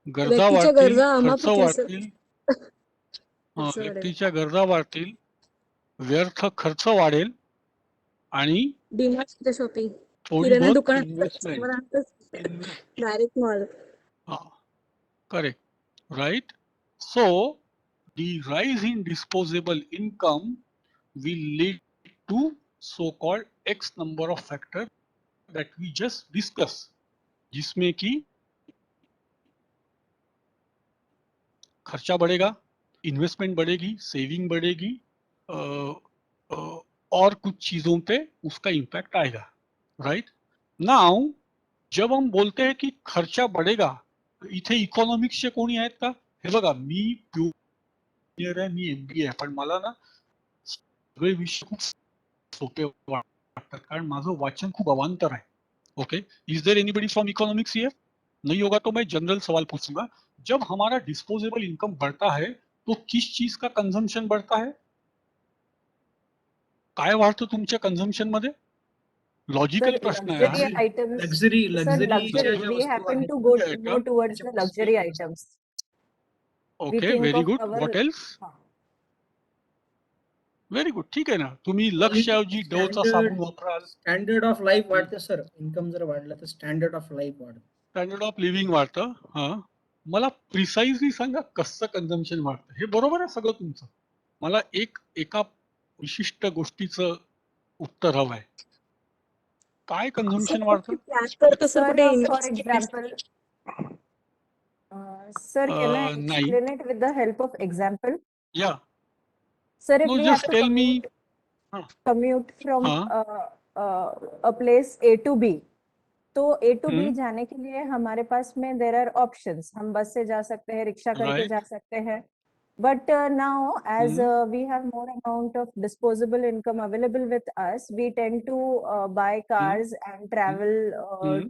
S1: गरजा
S3: व्यक्तीच्या
S1: वाढतील,
S3: गरजा
S1: खर्च
S3: आमापुती असं.
S1: वाढतील.
S3: असं वाढेल.
S1: व्यक्तीच्या गरजा वाढतील, व्यर्थ खर्च वाढेल आणि
S3: डीमार्ट शॉपिंग,
S1: थोडी
S3: किराणा
S1: बहुत
S3: दुकानात
S1: investment.
S3: Direct mall.
S1: Correct, right? So the rise in disposable income will lead to so-called X number of factors that we just discussed, जिसमें कि खर्चा बढ़ेगा, इन्वेस्टमेंट बढ़ेगी, सेविंग बढ़ेगी, और कुछ चीजों पे उसका इंपैक्ट आएगा, राइट? नाउ जब हम बोलते हैं कि खर्चा बढ़ेगा, इथे इकॉनॉमिक्सचे कोणी आहेत का? हे बघा, मी प्युअर आहे, मी MBA आहे, पण मला ना सगळे विषय खूप सोपे वाटतात कारण माझं वाचन खूप अवांतर आहे. Okay, is there anybody from economics here? नहीं होगा तो मैं जनरल सवाल पूछूंगा. जब हमारा डिस्पोजेबल इनकम बढ़ता है तो किस चीज का कंजम्पशन बढ़ता है? काय वाढतं तुमच्या कंझम्पशन मध्ये? लॉजिकल प्रश्न आहे
S11: Luxury
S1: हा.
S11: items.
S2: Luxury
S11: Sir,
S2: च्या ज्या
S11: we
S2: वस्तू
S11: happen
S2: आहेत,
S11: to go
S1: item.
S11: towards the luxury items. We
S1: okay,
S11: think
S1: very
S11: of
S1: good.
S11: our-
S1: what else?
S11: हा.
S1: व्हेरी गुड, ठीक आहे ना. तुम्ही लक्षऐवजी डवचा साबण वापराल.
S2: स्टँडर्ड ऑफ लाईफ वाढते सर. इन्कम जर वाढला तर स्टँडर्ड ऑफ लाईफ वाढतं.
S1: स्टँडर्ड ऑफ लिव्हिंग वाढतं. हा, मला प्रिसाइजली सांगा कसं कंझम्पशन वाढतं. हे बरोबर आहे सगळं तुमचं. मला एका विशिष्ट गोष्टीचं उत्तर हवं आहे. काय कंझम्पशन वाढतं?
S11: Sir, for example, sir, can I
S1: नाही.
S11: explain it with the help of example?
S1: या,
S11: Sir, if
S1: no,
S11: we have
S1: just
S11: to
S1: tell me.
S11: commute from a place A to B, तो A to B जाने के लिए हमारे पास में there are options. हम बस से जा सकते हैं, रिक्शा करके
S1: Right.
S11: जा सकते हैं. But now, as we have more amount of disposable income available with us, we tend to buy cars and travel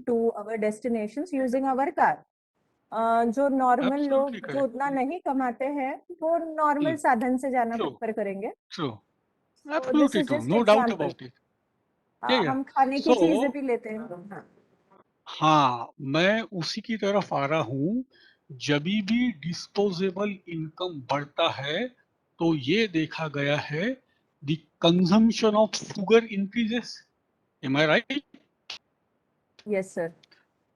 S11: to our destinations using our car. जो नॉर्मल
S1: Absolutely
S11: लोग
S1: correct.
S11: जो उतना नहीं कमाते हैं, वो नॉर्मल साधन से जाना
S1: True.
S11: प्रेफर करेंगे.
S1: True.
S11: So this
S1: Absolutely
S11: is
S1: true.
S11: just
S1: No doubt
S11: example.
S1: about it. Yeah.
S11: हम खाने की
S1: So,
S11: चीजें भी लेते हैं. हाँ.
S1: हाँ, मैं उसी की तरफ आ रहा हूँ. जब भी डिस्पोजेबल इनकम बढ़ता है तो ये देखा गया है the consumption of sugar increases. Am I right?
S11: Yes, sir.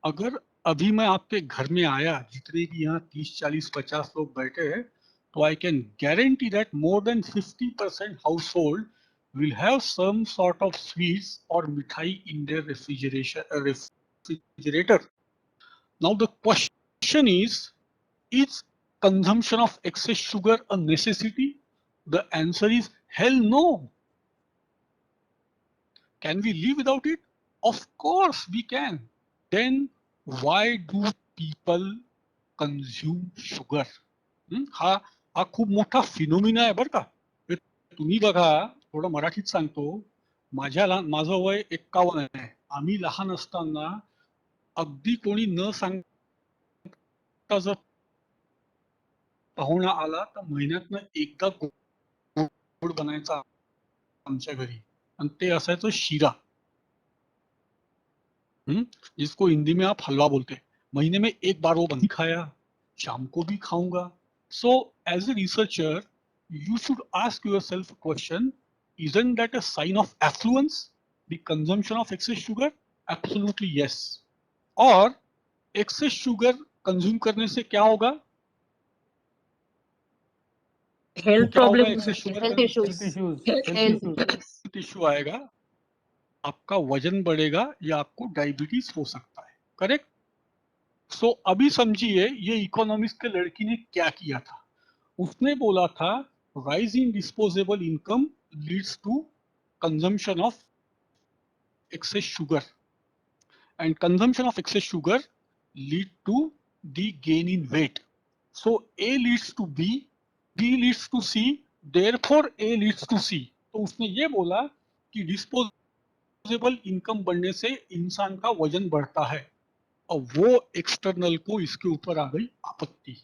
S1: अगर अभी मैं आपके घर में आया, जितने भी यहाँ 30, 40, 50 लोग बैठे हैं, तो I can guarantee that more than 50% house hold will have some sort of sweets or mithai in their refrigerator. Now the question is consumption of excess sugar a necessity? The answer is hell no. Can we live without it? Of course we can. Then why do people consume sugar? हा खूप मोठा phenomena आहे बरं का. तुम्ही बघा, थोडं मराठीत सांगतो. माझं वय 51 आहे. आम्ही लहान असताना अगदी कोणी न सांगता जर पाहुणा आला तर महिन्यातनं एकदा गोड बनायचा आमच्या घरी, आणि ते असायचं शिरा. जिसको हिंदी में आप हलवा बोलते हैं. महीने में एक बार वो बंदी खाया, शाम को भी खाऊंगा. So as a researcher, you should ask yourself a question: isn't that a sign of affluence, the consumption of excess sugar? Absolutely yes. और excess sugar कंज्यूम करने से क्या होगा?
S3: हेल्थ
S1: क्या होगा
S3: problem,
S1: excess sugar?
S8: Health issues.
S9: Health issues.
S8: Health.
S1: Issue आएगा. आपका वजन बढ़ेगा या आपको डायबिटीज हो सकता है, करेक्ट। सो अभी समझिए ये इकोनॉमिक्स के लड़की ने क्या किया था। उसने बोला था rise in disposable income leads to consumption of excess sugar and consumption of excess sugar lead to the gain in weight. So A leads to B, B leads to C, therefore A leads to C. तो उसने ये बोला कि disposable income बढ़ने से इंसान का वजन बढ़ता है और वो एक्सटर्नल को इसके ऊपर आ गई आपत्ति।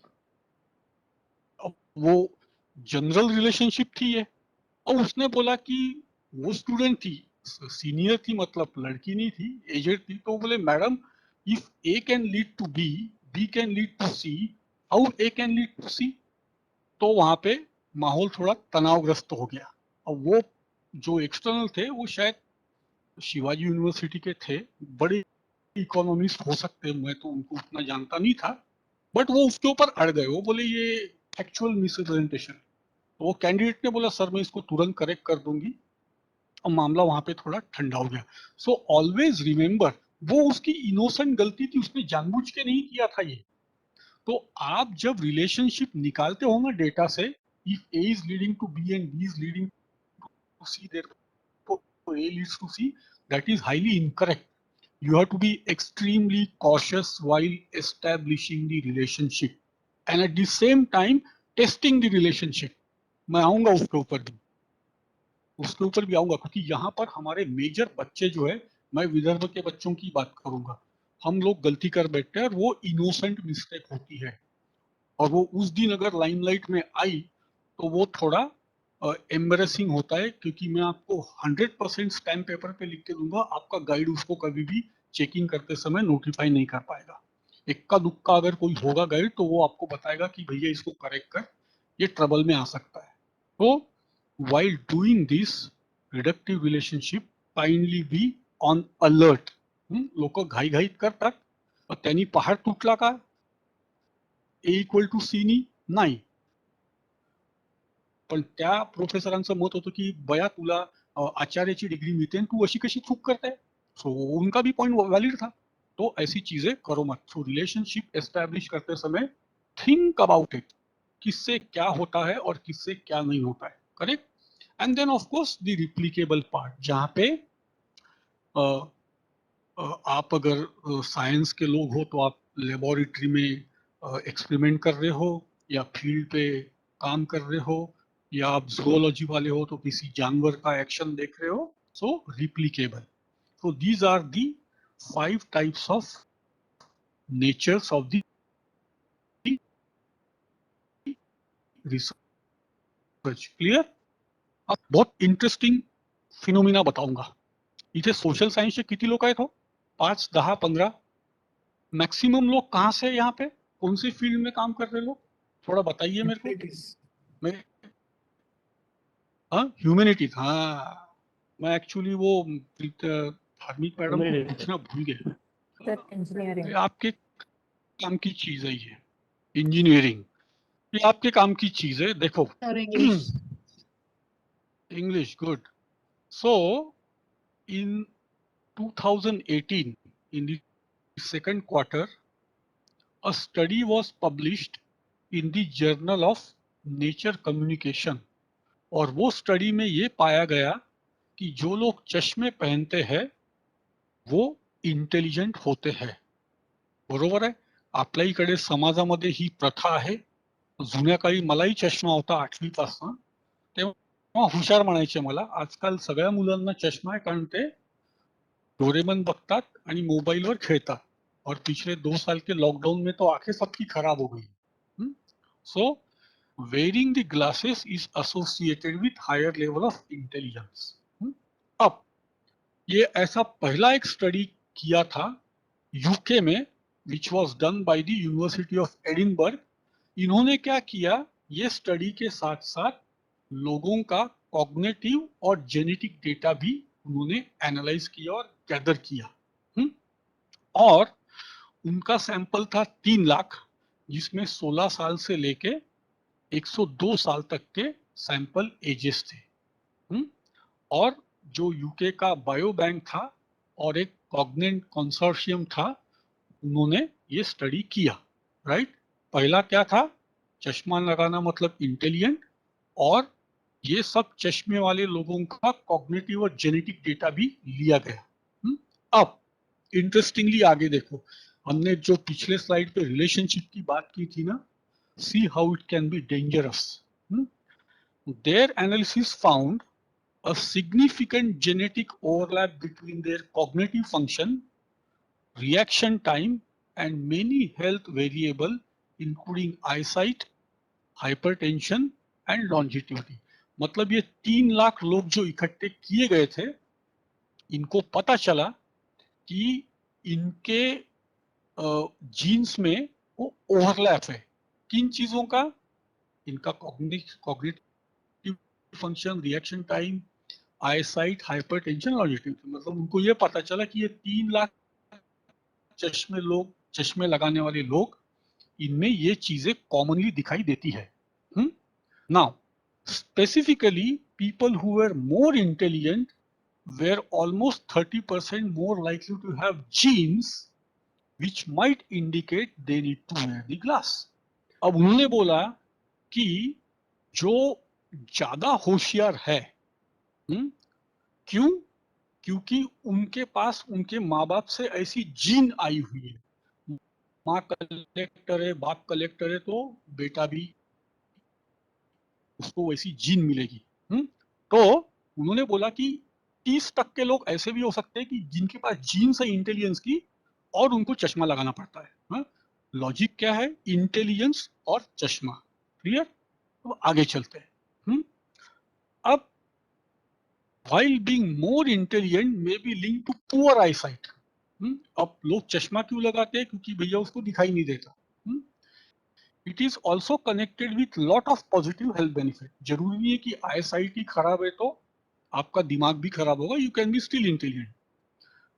S1: अब वो जनरल रिलेशनशिप थी ये, और उसने बोला कि वो स्टूडेंट थी, सीनियर थी, मतलब लड़की नहीं थी, एजेड थी, तो बोले madam if A can lead to B, B can lead to C, how A can lead to C. तो वहां पे माहौल थोड़ा तनावग्रस्त हो गया। और वो जो एक्सटर्नल थे वो शायद शिवाजी यूनिवर्सिटी के थे, बड़े इकोनॉमिस्ट हो सकते हैं, मैं तो उनको उतना जानता नहीं था, बट वो उसके ऊपर अड़ गए। वो बोले ये एक्चुअल मिसरिप्रेजेंटेशन। तो वो कैंडिडेट ने बोला सर मैं इसको तुरंत करेक्ट कर दूंगी, और मामला वहां पे थोड़ा ठंडा हो गया। सो ऑलवेज रिमेंबर वो उसकी इनोसेंट गलती थी, उसने जानबूझ के नहीं किया था ये। तो आप जब रिलेशनशिप निकालते हो ना डेटा से, if A is leading to B and B is leading to C, therefore A leads to C, that is highly incorrect. You have to be extremely cautious while establishing the relationship and at the same time testing the relationship. मैं आऊंगा उसके ऊपर भी आऊंगा, क्योंकि यहाँ पर हमारे मेजर बच्चे जो है, मैं विदर्भ के बच्चों की बात करूंगा, हम लोग गलती कर बैठते हैं और वो इनोसेंट मिस्टेक होती है, और वो उस दिन अगर लाइमलाइट में आई तो वो थोड़ा एम्बेरसिंग होता है, क्योंकि मैं आपको 100% स्टैम्प पेपर पे लिख के दूंगा, आपका गाइड उसको कभी भी चेकिंग करते समय नोटिफाई नहीं कर पाएगा। इक्का दुक्का अगर कोई होगा गाइड तो वो आपको बताएगा कि भैया इसको करेक्ट कर, ये ट्रबल में आ सकता है। तो while doing this reductive relationship kindly be on alert. लोक घाई घाईत करतात, त्यांनी पहाड तुटला का, ए इक्वल टू सी नाही, पण त्या प्रोफेसरांचं मत होतं की बया तुला आचार्याची डिग्री मिळते तू अशी कशी चूक करते। सो उनका भी पॉइंट वैलिड था। तो ऐसी चीजें करो मत। सो रिलेशनशिप एस्टैब्लिश करते समय थिंक अबाउट इट, किससे क्या होता है और किससे क्या नहीं होता है, correct. And then of course the replicable part, जहाँ पे आप अगर साइंस के लोग हो तो आप लेबोरेटरी में एक्सपेरिमेंट कर रहे हो या फील्ड पे काम कर रहे हो, या आप जूलॉजी वाले हो तो किसी जानवर का एक्शन देख रहे हो। So replicable. So these are the 5 types of natures of the research. Clear. अब बहुत इंटरेस्टिंग फिनोमिना बताऊंगा। इथे सोशल साइंसचे किती लोक आहेत हो? 5, 10, 15 मैक्सिमम लोग कहाँ से यहाँ पे, कौन सी फील्ड में काम कर रहे लोग, थोड़ा बताइए मेरे को। हाँ ह्यूमैनिटीज, हाँ मैं एक्चुअली वो धार्मिक मैडम को पूछना भूल गया।
S11: इंजीनियरिंग
S1: आपके काम की चीज है ये, इंजीनियरिंग ये आपके काम की चीज है। देखो English good. So in 2018, in the second quarter, a study was published in the Journal of Nature Communication, और वो स्टडी में ये पाया गया कि जो लोग चश्मे पहनते हैं वो इंटेलिजेंट होते हैं। बरोबर आहे। आपल्या इकडे समाजामध्ये ही प्रथा आहे। जुन्या काळी मलाही चष्मा होता 8वी पासून, तेव्हा हुशार म्हणायचे मला। आजकाल सगळ्या मुलांना चष्मा आहे, कारण ते डोरेमन बघतात आणि मोबाइल वर खेळतात, और पिछले 2 साल के लॉकडाउन में तो आंखें सबकी खराब हो गई। सो wearing the glasses is associated with higher level of intelligence. अब ये ऐसा पहला एक स्टडी किया था यूके में, which was done by the University of Edinburgh. इन्होंने क्या किया, ये स्टडी के साथ साथ लोगों का कॉग्निटिव और जेनेटिक डेटा भी उन्होंने एनालाइज किया और गैदर किया। और उनका सैंपल था 3 लाख, जिसमें 16 साल से लेके 102 साल तक के सैंपल एजेस थे। और जो यूके का बायो बैंक था और एक कॉग्निजेंट कंसोर्शियम था, उन्होंने ये स्टडी किया, राइट। पहला क्या था, चश्मा लगाना मतलब इंटेलिजेंट, और ये सब चश्मे वाले लोगों का कॉग्निटिव और जेनेटिक डेटा भी लिया गया। अब इंटरेस्टिंगली आगे देखो, हमने जो पिछले स्लाइड पे रिलेशनशिप की बात की थी ना, see how it can be dangerous. Their analysis found a significant genetic overlap between their cognitive function, reaction time, and many health variables, including eyesight, hypertension, and longevity. मतलब ये 3 लाख लोग जो इकट्ठे किए गए थे, इनको पता चला कि इनके जीन्स में वो ओवरलैप है। किन चीजों का? इनका cognitive function, reaction time, eyesight, hypertension, longitude. मतलब उनको ये पता चला कि ये 3 लाख चश्मे लगाने वाले लोग, इनमें ये चीजें कॉमनली दिखाई देती है। Now specifically people who were more intelligent were almost 30% more likely to have genes which might indicate they need to wear the glass. अब उन्होंने बोला कि जो ज्यादा होशियार है, क्यों? क्योंकि उनके पास उनके माँ बाप से ऐसी जीन आई हुई है। माँ कलेक्टर है, बाप कलेक्टर है, तो बेटा भी उसको वैसी जीन मिलेगी। तो उन्होंने बोला कि 30% लोग ऐसे भी हो सकते हैं कि जिनके पास जीन्स है इंटेलिजेंस की, और उनको चश्मा लगाना पड़ता है। लॉजिक क्या है? इंटेलिजेंस और चश्मा। क्लियर? तो आगे चलते हैं। अब while being more intelligent may be linked to poor eyesight. अब लोग चश्मा क्यों लगाते हैं? क्योंकि भैया उसको दिखाई नहीं देता। It is also connected with lot of positive health benefit. जरूरी नहीं है कि eyesight ही खराब है तो आपका दिमाग भी खराब होगा. You can be still intelligent.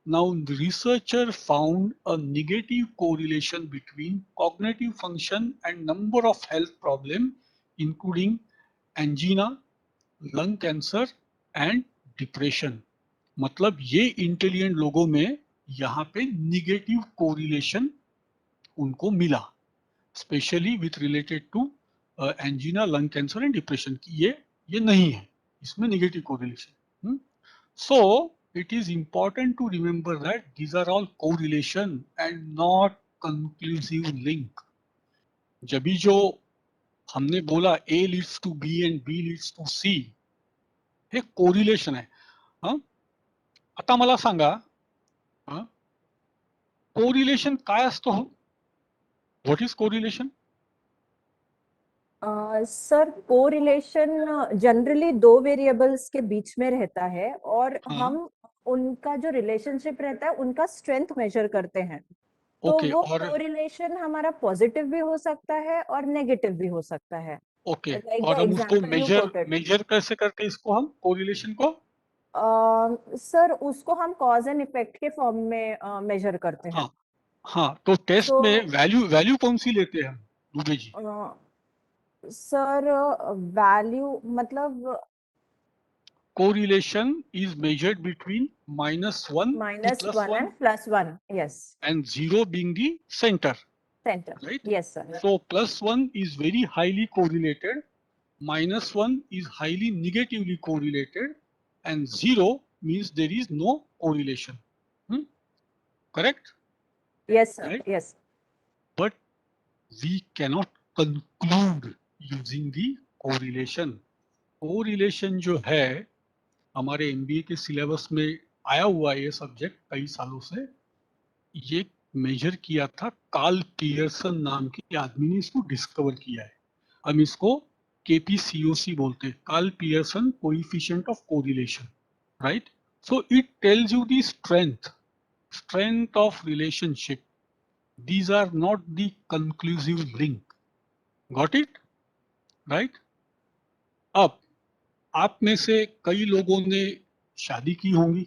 S1: Now, the researcher found a negative correlation between cognitive function and number of health problems, including angina, lung cancer, and depression. मतलब ये इंटेलिजेंट लोगों में यहाँ पे निगेटिव कोरिलेशन उनको मिला, specially with related to angina, lung cancer and depression की ये नहीं है, इसमें negative correlation. So it is important to remember that these are all correlation and not conclusive link. जब भी जो हमने बोला A leads to B and B leads to C, हे कोरिलेशन आहे। आता मला सांगा, कोरिलेशन काय असतो? What is correlation?
S11: Sir correlation generally 2 variables के बीच में रहता है, और हम उनका जो रिलेशनशिप रहता है उनका स्ट्रेंथ मेजर करते हैं। तो वो कोरिलेशन हमारा पॉजिटिव भी हो सकता है और नेगेटिव भी हो सकता है।
S1: ओके, और हम उसको मेजर कैसे करते हैं इसको, हम कोरिलेशन को?
S11: सर उसको हम कॉज एंड इफेक्ट के फॉर्म में मेजर करते हैं।
S1: हाँ, तो टेस्ट में वैल्यू कौन सी लेते हैं हम, दुबे जी?
S11: सर वैल्यू मतलब
S1: correlation is measured between -1
S11: and +1, yes,
S1: and 0 being the center, right?
S11: Yes sir.
S1: So +1 is very highly correlated, -1 is highly negatively correlated, and 0 means there is no correlation. Correct?
S11: Yes sir,
S1: right?
S11: Yes.
S1: But we cannot conclude using the correlation. Correlation जो है हमारे MBA के syllabus में आया हुआ है, ये subject कई सालों से। ये मेजर किया था कार्ल पियर्सन नाम के आदमी ने, इसको डिस्कवर किया है। हम इसको KPCOC बोलते हैं, Karl Pearson coefficient of correlation, right? So it tells you the strength of relationship. These are not the conclusive link. Got it? Right? अब आप में से कई लोगों ने शादी की होंगी,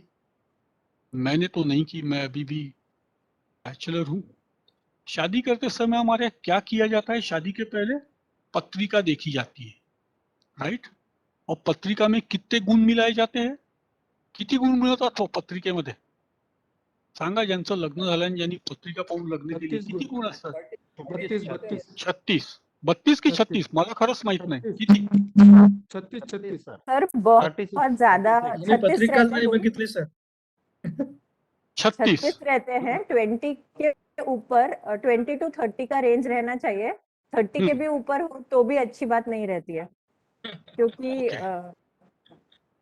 S1: मैंने तो नहीं की, मैं अभी भी बैचलर हूँ। शादी करते समय हमारे क्या किया जाता है? शादी के पहले पत्रिका देखी जाती है, राइट? और पत्रिका में कितने गुण मिलाए जाते हैं? किती गुण मिळवतात तो पत्रिकेमध्ये? सांगा, ज्यांचं लग्न झालं आणि ज्यांनी पत्रिका पाहून लग्न केली,
S12: 32
S1: किती गुण असतात?
S12: 32
S1: 36, 32 की 36? मला खरंच माहित नाही किती.
S12: 36
S11: सर बहुत
S7: 36
S11: ज्यादा,
S2: मैंने
S11: 36
S2: पत्रिका
S11: रहते
S2: नाही
S11: हैं,
S2: बघितली सर.
S1: 36
S11: 36 रहते हैं. 20 के ऊपर 20 to 30 का रेंज रहना चाहिए. 30 के भी ऊपर हो तो भी अच्छी बात नहीं रहती है, क्योंकि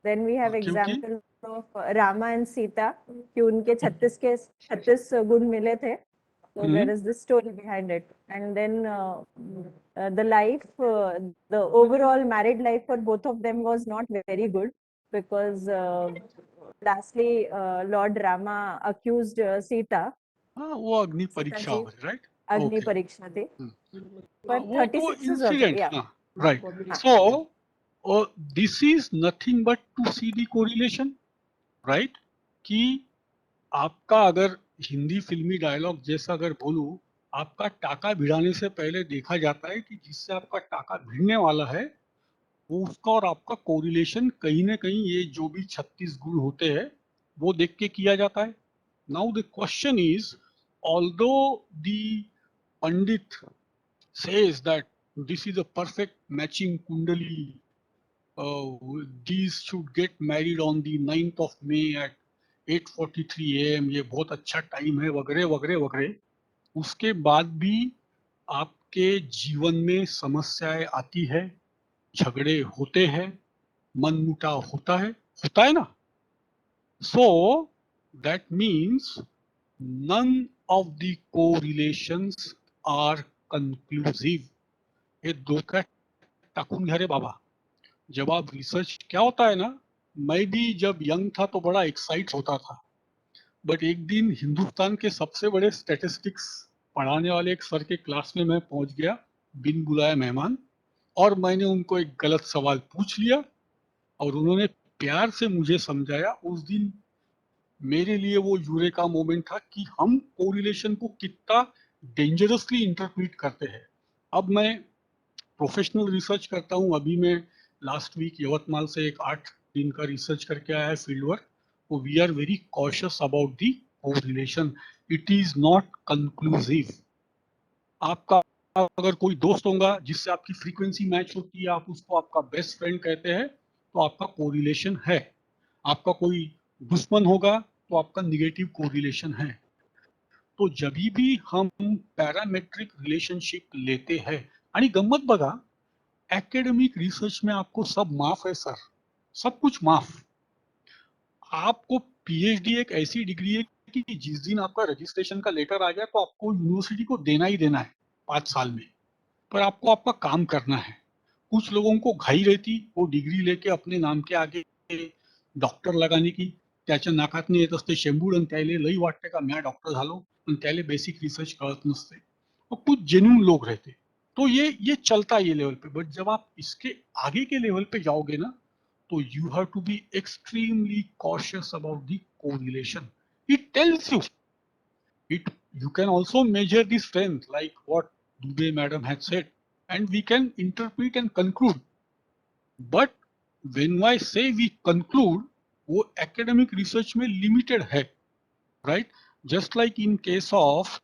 S11: then we have example of Rama and Sita कि उनके 36 गुण मिले थे. So there is this story behind it, and then the life, the overall married life for both of them was not very good, because lastly Lord Rama accused Sita.
S1: हाँ, वो अग्नि परीक्षा
S11: जी,
S1: वगैरह, राइट?
S11: अग्नि परीक्षा थी. But
S1: वो
S11: 36 is also,
S1: incident,
S11: yeah.
S1: हाँ, right. So this is nothing but to see the correlation, right? कि आपका अगर हिंदी फिल्मी डायलॉग जैसा अगर बोलूं, आपका टाका भिड़ाने से पहले देखा जाता है कि जिससे आपका टाका भिड़ने वाला है वो उसका और आपका कोरिलेशन कहीं ना कहीं, ये जो भी 36 गुण होते हैं वो देख के किया जाता है. Now the question is, although the Pandit says that this is a perfect matching kundali, these should get married on the 9th of May at 8:43 AM, ये बहुत अच्छा टाइम है वगैरह वगैरह वगैरह, उसके बाद भी आपके जीवन में समस्याएं आती है, झगड़े होते हैं, मनमुटाव होता है ना? So that means none of the correlations are conclusive. हे धोका टाकून घ्या रे बाबा. जब आप रिसर्च, क्या होता है ना, मैं भी जब यंग था तो बड़ा एक्साइट होता था, बट एक दिन हिंदुस्तान के सबसे बड़े स्टैटिस्टिक्स पढ़ाने वाले एक सर के क्लास में मैं पहुंच गया बिन बुलाए मेहमान, और मैंने उनको एक गलत सवाल पूछ लिया और उन्होंने प्यार से मुझे समझाया. उस दिन मेरे लिए वो यूरेका मोमेंट था कि हम कोरिलेशन को कितना डेंजरसली इंटरप्रीट करते हैं. अब मैं प्रोफेशनल रिसर्च करता हूँ. अभी मैं लास्ट वीक यवतमाल से एक 8 दिन का रिसर्च करके आया है, फील्ड वर्क. तो we are very cautious about the correlation. It is not conclusive. आपका अगर कोई दोस्त होगा जिससे आपकी फ्रीक्वेंसी मैच होती है, आप उसको आपका बेस्ट फ्रेंड कहते हैं, तो आपका कोरिलेशन है. आपका कोई दुश्मन होगा तो आपका निगेटिव कोरिलेशन है. तो जब भी हम पैरामेट्रिक रिलेशनशिप लेते हैं, आणि गंमत बघा, एकेडमिक रिसर्च में आपको सब माफ है सर, सब कुछ माफ. आपको पीएचडी एक ऐसी डिग्री है कि जिस दिन आपका रजिस्ट्रेशन का लेटर आ गया तो आपको यूनिवर्सिटी को देना ही देना है 5 साल में, पर आपको आपका काम करना है. कुछ लोगों को घाई रहती वो डिग्री लेके अपने नाम के आगे डॉक्टर लगाने की, त्याच्या नाकातने येत असते शेंबूड आणि त्याला लई वाटते का मैं डॉक्टर झालो, पण त्याला बेसिक रिसर्च कळत नसते. और कुछ जेन्युइन लोग रहते. तो ये चलता है ये लेवल पे. बट जब आप इसके आगे के लेवल पे जाओगे ना, तो you have to be extremely cautious about the correlation. It tells you, it you can also measure the strength like what Dubey madam had said, and we can interpret and conclude. But when I say we conclude, वो academic research में limited है, right? Just like in case of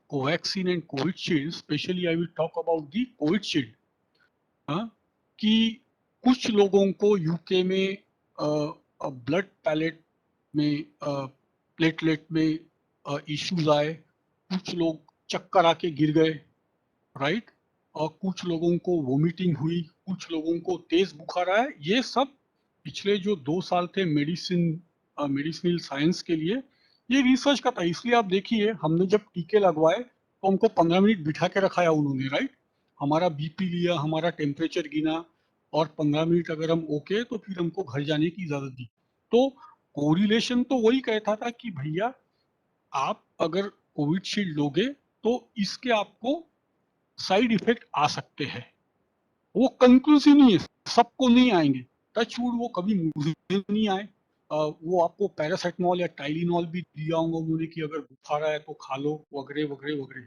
S1: Covaxin and Covishield, especially I will talk about the Covishield, कि कुछ लोगों को UK में blood palette में platelet में इश्यूज आए, कुछ लोग चक्कर आके गिर गए, राइट? और कुछ लोगों को वोमिटिंग हुई, कुछ लोगों को तेज बुखार आया. ये सब पिछले जो 2 साल थे मेडिसिनल साइंस के लिए ये रिसर्च का था. इसलिए आप देखिए, हमने जब टीके लगवाए तो हमको 15 मिनट बिठा के रखाया उन्होंने, राइट? हमारा बीपी लिया, हमारा टेम्परेचर गिना, और 15 मिनट अगर हम ओके तो फिर हमको घर जाने की इजाजत दी. तो कोरिलेशन तो वही कहता था कि भैया आप अगर कोविशील्ड लोगे तो इसके आपको साइड इफेक्ट आ सकते हैं. वो कंक्लूसिव नहीं है, सबको नहीं आएंगे. टचवुड वो कभी मुझे नहीं आए. वो आपको पैरासिटामोल या टाइलिनॉल भी दिया होगा उन्होंने कि अगर बुखार आया तो खा लो वगैरे वगैरे वगैरे.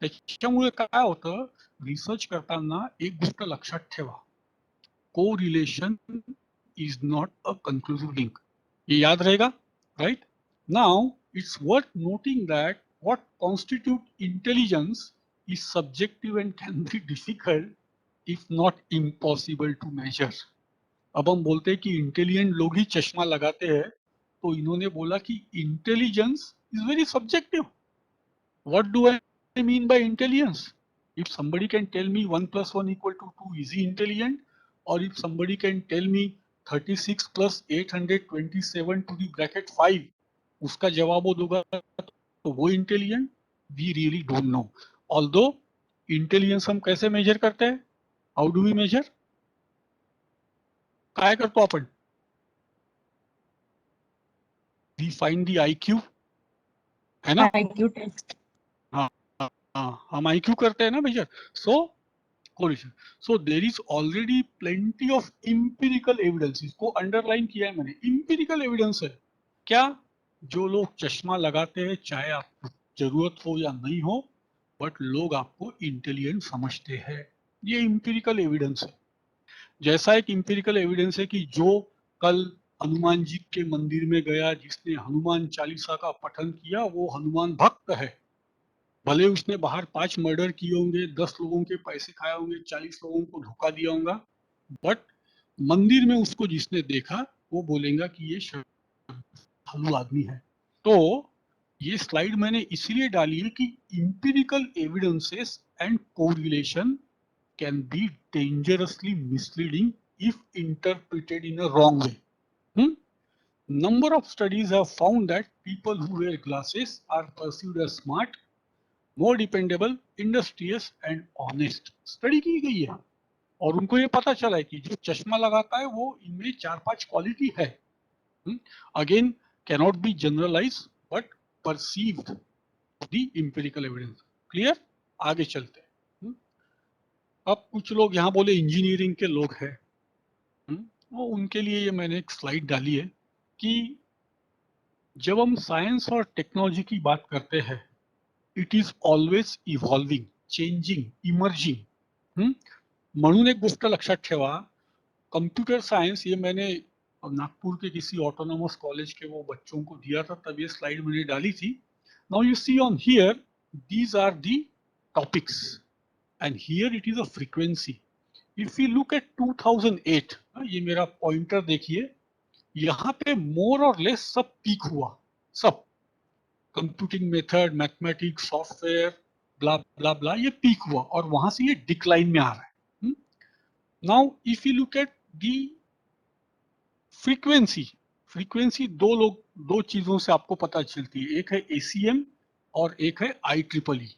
S1: त्याच्यामुळे काय होतं, रिसर्च करताना एक गोष्ट लक्षात ठेवा, correlation is not a conclusive link. ये याद रहेगा, right? Now it's worth noting that what constitute intelligence is subjective and can be difficult if not impossible to measure. अब हम बोलते हैं कि इंटेलिजेंट लोग ही चश्मा लगाते हैं, तो इन्होंने बोला कि intelligence is very subjective. What do I mean by intelligence? If somebody can tell me 1 plus 1 equal to 2, is he intelligent? Or if somebody can tell me 36 plus 827 to the bracket 5, उसका जवाब वो दूंगा तो वो intelligent? We really don't know. Although intelligence हम कैसे major करते हैं? How do we measure? काय करतो आपण? We find the IQ, है ना?
S11: IQ test.
S1: हाँ, हम IQ करते हैं ना major. So correlation. So there is already plenty of empirical evidence. इसको अंडरलाइन किया है मैंने. empirical evidence है. क्या? जो लोग चश्मा लगाते हैं, चाहे आपको जरूरत हो या नहीं हो, बट लोग आपको इंटेलिजेंट समझते हैं. ये empirical evidence है. जैसा एक empirical evidence है कि जो कल हनुमान जी के मंदिर में गया, जिसने हनुमान चालीसा का पठन किया, वो हनुमान भक्त है. भले उसने बाहर 5 मर्डर किए होंगे, 10 लोगों के पैसे खाए होंगे, 40 लोगों को धोखा दिया होगा, बट मंदिर में उसको जिसने देखा वो बोलेगा कि ये श्रद्धालु आदमी है. तो ये स्लाइड मैंने इसलिए डाली है कि empirical evidences and correlation can be dangerously misleading if interpreted in a wrong way. Number of studies have found that people who wear glasses are perceived as smart, more dependable, industrious and honest. Study की गई है और उनको ये पता चला है कि जो चश्मा लगाता है वो इनमें 4-5 क्वालिटी है. Again cannot be generalise but perceived the empirical evidence. Clear? आगे चलते हैं. अब कुछ लोग यहाँ बोले इंजीनियरिंग के लोग हैं, वो उनके लिए ये मैंने एक स्लाइड डाली है कि जब हम साइंस और टेक्नोलॉजी की बात करते हैं, it is always evolving, changing, emerging. म्हणून एक गोष्ट लक्षात ठेवा, कंप्यूटर साइंस ये मैंने नागपुर के किसी ऑटोनोमस कॉलेज के वो बच्चों को दिया था, तब ये स्लाइड मैंने डाली थी. Now you see on here, these are the topics and here it is a frequency. If you look at 2008, ये मेरा पॉइंटर देखिए, यहाँ पे मोर और लेस सब पीक हुआ, सब कंप्यूटिंग मेथड, मैथमेटिक्स, सॉफ्टवेयर, ब्ला ब्ला ब्ला, ये पीक हुआ और वहां से ये डिक्लाइन में आ रहा है. Now if you look at the frequency, frequency दो चीजों से आपको पता चलती है, एक है ACM और एक है IEEE.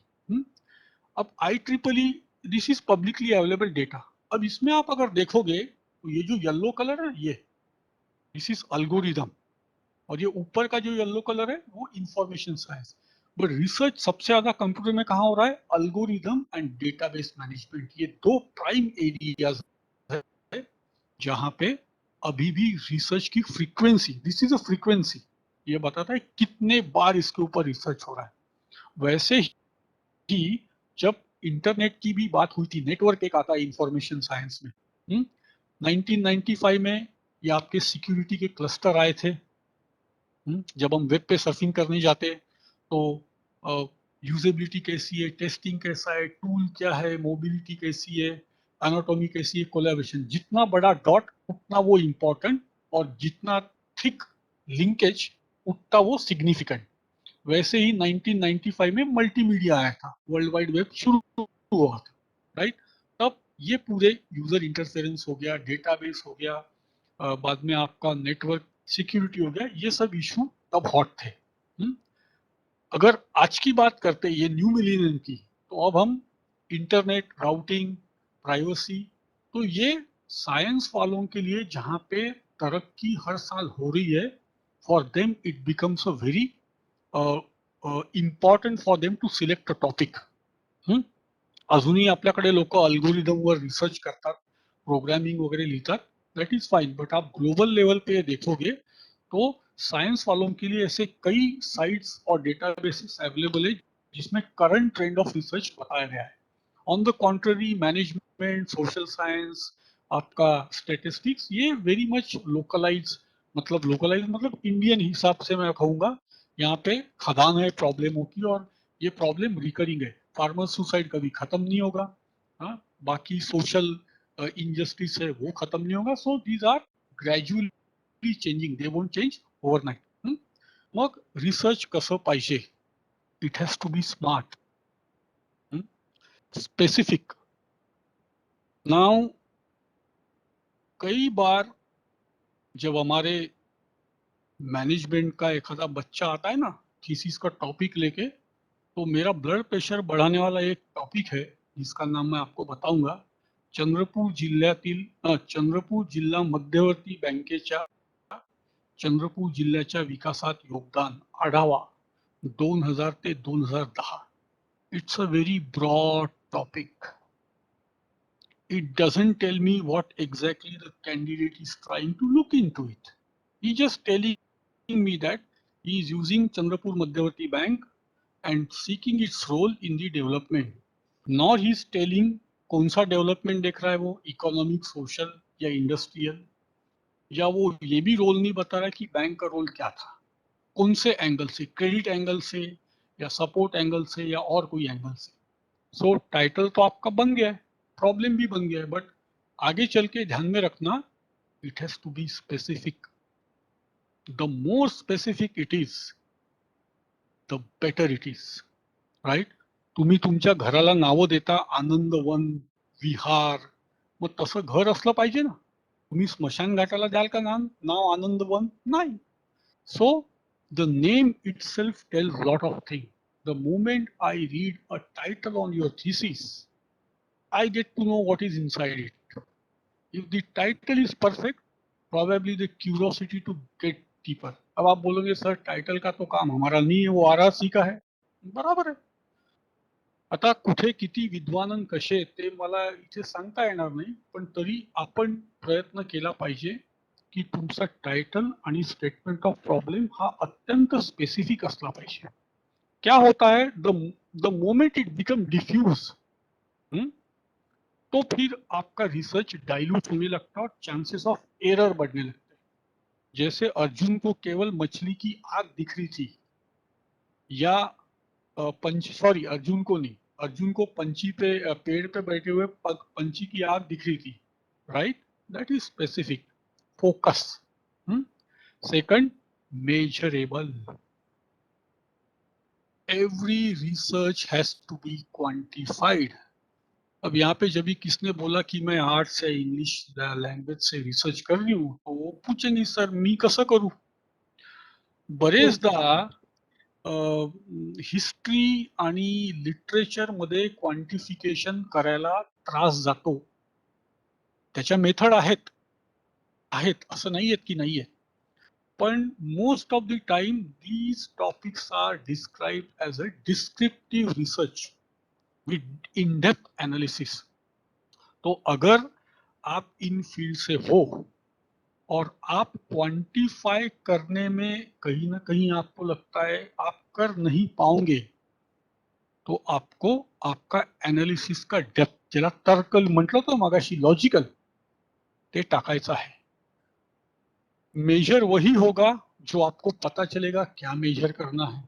S1: अब IEEE, this is publicly available data. अब इसमें आप अगर देखोगे तो ये जो येलो कलर है, ये दिस इज अल्गोरिदम, और ये ऊपर का जो येलो कलर है वो इंफॉर्मेशन साइंस. बट रिसर्च सबसे ज्यादा कंप्यूटर में कहाँ हो रहा है? Algorithm and database management. ये दो प्राइम एरियाज है जहां पे अभी भी रिसर्च की frequency, this is a frequency, ये बताता है कितने बार इसके ऊपर रिसर्च हो रहा है. वैसे ही जब इंटरनेट की भी बात हुई थी, नेटवर्क एक आता है इंफॉर्मेशन साइंस में. 1995 में ये आपके सिक्योरिटी के क्लस्टर आए थे. जब हम वेब पे सर्फिंग करने जाते तो यूजेबिलिटी कैसी है, टेस्टिंग कैसा है, टूल क्या है, मोबिलिटी कैसी है, एनाटॉमी कैसी है, कोलैबोरेशन. जितना बड़ा डॉट उतना वो इम्पोर्टेंट, और जितना थिक लिंकेज उतना वो सिग्निफिकेंट. वैसे ही 1995 में मल्टीमीडिया आया था, वर्ल्ड वाइड वेब शुरू हुआ था, राइट? तब ये पूरे यूजर इंटरफेरेंस हो गया, डेटाबेस हो गया, बाद में आपका नेटवर्क सिक्योरिटी हो गया, ये सब इशू तब हॉट थे. अगर आज की बात करते हैं ये न्यू मिलेनियम की, तो अब हम इंटरनेट, राउटिंग, प्राइवेसी, तो ये साइंस वालों के लिए जहाँ पे तरक्की हर साल हो रही है, for them it becomes a very important for them to select a topic. अजूनही आपल्याकडे लोक अल्गोरिदमवर रिसर्च करतात, प्रोग्रामिंग वगैरह लिखतात, दैट इज फाइन. बट आप ग्लोबल लेवल पे देखोगे तो साइंस वालों के लिए ऐसे कई साइट्स और डेटाबेसेस अवेलेबल है जिसमें करंट ट्रेंड ऑफ रिसर्च बताया गया है. On the contrary, management, social science, आपका स्टैटिस्टिक्स, ये वेरी मच लोकलाइज मतलब लोकलाइज मतलब इंडियन हिसाब से मैं कहूँगा यहाँ पे खदान है प्रॉब्लमों की, और ये प्रॉब्लम रिकरिंग है। फार्मर सुसाइड कभी खत्म नहीं होगा, हाँ, बाकी सोशल इनजस्टिस है वो खत्म नहीं होगा. So these are gradually changing, they won't change overnight. मग रिसर्च कसं पाहिजे? It has to be smart, specific. Now कई बार जब हमारे मैनेजमेंट का एखादा बच्चा आता है ना थीसिस का टॉपिक लेके, तो मेरा ब्लड प्रेशर बढ़ाने वाला एक टॉपिक है जिसका नाम मैं आपको बताऊंगा. चंद्रपूर जिल्ह्यातील चंद्रपूर जिल्हा मध्यवर्ती बँकेच्या चंद्रपूर जिल्ह्याच्या विकासात योगदान आढावा 2000 ते 2010. It's a very broad topic. It doesn't tell me what exactly the candidate is trying to look into it. He just telling me that he is using Chandrapur Madhyavarti Bank and seeking its role in the development. Nor he is telling कौन सा development देख रहा है वो, economic, social या industrial, या वो ये भी रोल नहीं बता रहा कि बैंक का रोल क्या था, कौन से एंगल से, क्रेडिट एंगल से या सपोर्ट एंगल से या और कोई एंगल से. सो टाइटल तो आपका बन गया है, प्रॉब्लम भी बन गया है, बट आगे चल के ध्यान में रखना, it has to be specific. The more specific it is the better it is. Right? तुम्ही तुमच्या घराला नावं देता आनंदवन, विहार, मग तसं घर असलं पाहिजे ना. तुम्ही स्मशान घाटाला द्याल का नाव आनंदवन? नाही. So the name itself tells lot of thing. The moment I read a title on your thesis, I get to know what is inside it. If the title is perfect, probably the curiosity to get deeper. अब आप बोलोगे sir title का तो काम हमारा नहीं है, वो आरआरसी का है. बराबर आहे. आता कुठे किती विद्वान कसे ते मला इथे सांगता येणार नाही, पण तरी आपण प्रयत्न केला पाहिजे की तुमचा टाइटल आणि स्टेटमेंट ऑफ प्रॉब्लेम हा अत्यंत स्पेसिफिक असला पाहिजे. क्या होता है, the moment it become diffuse, तो फिर आपका रिसर्च डाइल्यूट होने लगता है और चांसेस ऑफ एरर बढ़ने लगते हैं. जैसे अर्जुन को केवल मछली की आग दिख रही थी, या अर्जुन को नहीं, अर्जुन को पंछी पे पेड़ पे बैठे हुए पंछी की आग दिख रही थी. Right? That is specific. Focus. Second, measurable. Every research has to be quantified. अब यहाँ पे जब भी किसने बोला कि मैं आर्ट्स या इंग्लिश लैंग्वेज से रिसर्च कर रही हूँ, तो वो पूछेंगे सर मी कसं करू. बरेचदा हिस्ट्री आणि लिटरेचर मध्ये क्वांटिफिकेशन करायला त्रास जातो. त्याच्या मेथड आहेत असं नाही आहेत की नाही आहेत, पण most of the time these topics are described as a descriptive research with in-depth analysis. तो अगर आप इन फील्ड से हो और आप क्वांटिफाई करने में कहीं ना कहीं आपको लगता है आप कर नहीं पाओगे, तो आपको आपका एनालिसिस का डेप्थ, ज्याला तर्कल म्हटलं तो मगाशी लॉजिकल, ते टाकायचं आहे. मेजर वही होगा जो आपको पता चलेगा क्या मेजर करना है.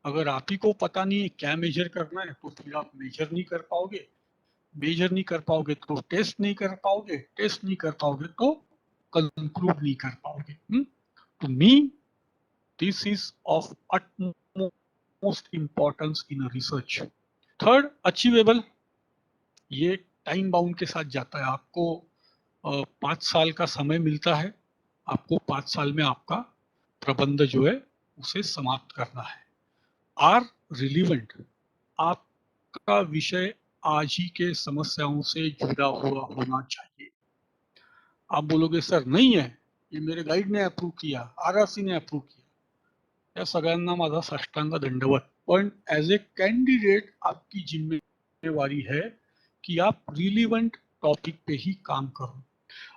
S1: अगर आप ही को पता नहीं है क्या मेजर करना है, तो फिर आप मेजर नहीं कर पाओगे. मेजर नहीं कर पाओगे तो टेस्ट नहीं कर पाओगे. टेस्ट नहीं कर पाओगे तो कंक्लूड नहीं कर पाओगे. To me this is of utmost importance in a research. Third, achievable. ये टाइम बाउंड के साथ जाता है. आपको 5 साल का समय मिलता है, आपको 5 साल में आपका प्रबंध जो है उसे समाप्त करना है. R relevant. आपका विषय आज ही के समस्याओं से जुड़ा हुआ होना चाहिए. आप बोलोगे सर नहीं है, ये मेरे गाइड ने अप्रूव किया, आरआरसी ने अप्रूव किया, या सगळ्यांना माझा साष्टांग दंडवत. पण एज ए कैंडिडेट आपकी जिम्मेवारी है कि आप रिलीवेंट टॉपिक पे ही काम करो.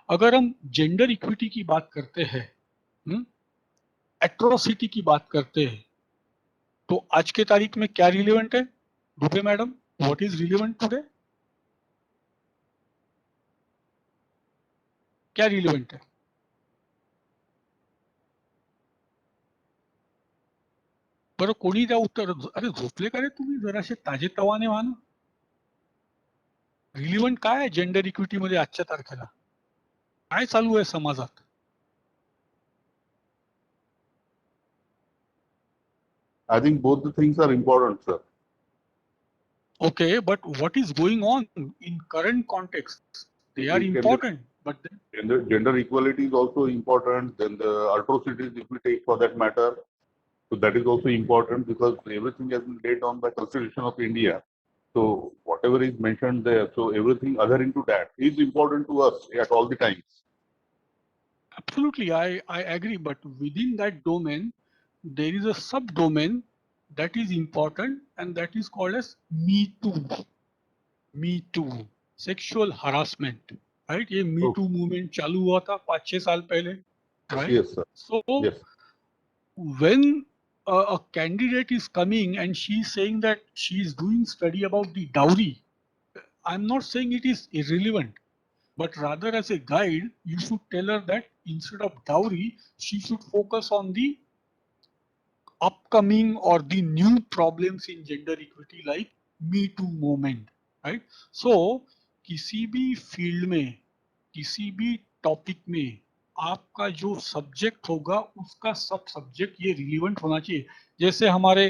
S1: अगर हम जेंडर इक्विटी की बात करते हैं, एट्रोसिटी की बात करते हैं, तो आज के तारीख में क्या रिलेवेंट है? Dubey madam, what is relevant today? क्या रिलेवेंट है? बरं कोणी त्या उत्तर, अरे झोपले का रे तुम्ही, जराशे ताजे तवाने व्हा ना. रिलिव्हंट काय आहे जेंडर इक्विटी मध्ये आजच्या तारखेला, काय चालू आहे समाजात?
S13: I think both the things are important, sir.
S1: Okay, but what is going on in current context? They are important, but then
S13: Gender equality is also important. Then the atrocities, if we take for that matter, so that is also important because everything has been laid down by Constitution of India. So whatever is mentioned there, so everything adhering to that is important to us at all the times.
S1: absolutely, I agree. But within that domain, there is a subdomain that is important, and that is called as Me Too. Me Too, sexual harassment, right? ये Me Too movement चालू हुआ था 5-6 साल पहले, right?
S13: Yes, sir.
S1: So
S13: Yes.
S1: when a candidate is coming and she is saying that she is doing study about the dowry, I'm not saying it is irrelevant, but rather as a guide, you should tell her that instead of dowry, she should focus on the upcoming or the new problems in gender equity like Me Too movement, right? So किसी भी field में, किसी भी topic में आपका जो subject होगा उसका सब सब्जेक्ट ये रिलीवेंट होना चाहिए. जैसे हमारे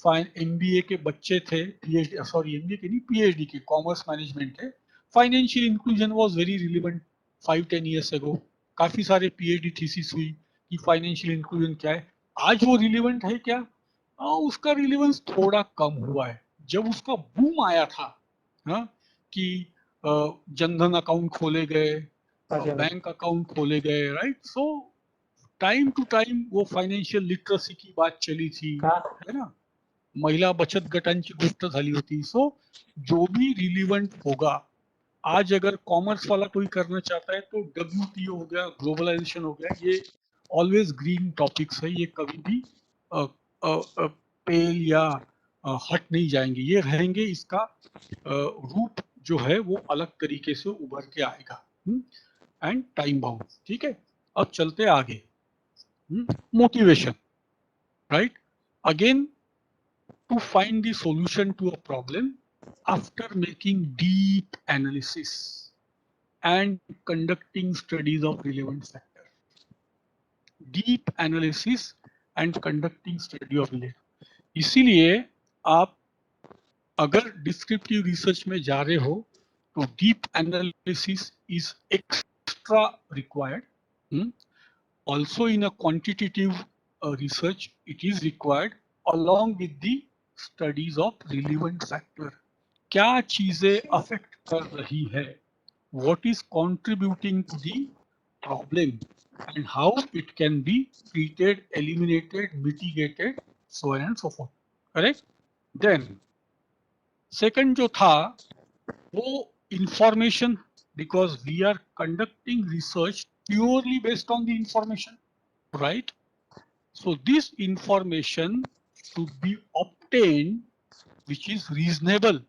S1: एमबीए के बच्चे थे, पीएचडी, सॉरी एमबीए के नहीं, पीएचडी के, कॉमर्स मैनेजमेंट थे, financial inclusion was very relevant 5-10 years ago. काफी सारे पीएचडी थीसिस हुई कि फाइनेंशियल इंक्लूजन क्या है. आज वो रिलीवेंट है क्या? उसका रिलीवेंस थोड़ा कम हुआ है. जब उसका बूम आया था, हाँ, कि जनधन अकाउंट खोले गए, बैंक अकाउंट खोले गए, right? So time to time वो फाइनेंशियल लिटरेसी की बात चली थी, है ना, महिला बचत गटांची गोष्ट झाली होती. सो जो भी रिलीवेंट होगा, आज अगर कॉमर्स वाला कोई करना चाहता है तो WTO हो गया, ग्लोबलाइजेशन हो गया, ये ऑलवेज ग्रीन टॉपिक्स है, ये कभी भी पेल या हट नहीं जाएंगे, ये रहेंगे. इसका रूप जो है वो अलग तरीके से उभर के आएगा, एंड टाइम बाउंड. ठीक है, अब चलते आगे. Motivation, right? Again, to find the solution to a problem after making deep analysis and conducting studies of relevant factor. Deep analysis and conducting study of relevant. इसीलिए आप अगर डिस्क्रिप्टिव रिसर्च में जा रहे हो तो deep analysis is extra required. Also in a quantitative research, it is required along with the studies of relevant factor. क्या चीजें अफेक्ट कर रही है, what is contributing to the problem and how it can be treated, eliminated, mitigated, so on and so forth. Correct? Then second जो था वो information, because we are conducting research purely based on the information, right? So this information should be obtained which is reasonable,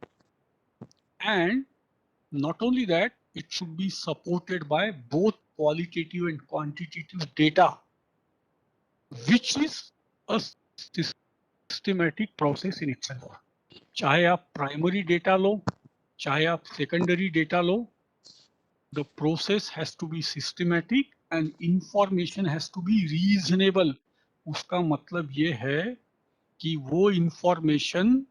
S1: and not only that, it should be supported by both qualitative and quantitative data, which is a systematic process in itself. चाहे आप primary data लो, चाहे आप secondary data low, the process has to be systematic and information has to be reasonable. उसका मतलब ये है कि वो इंफॉर्मेशन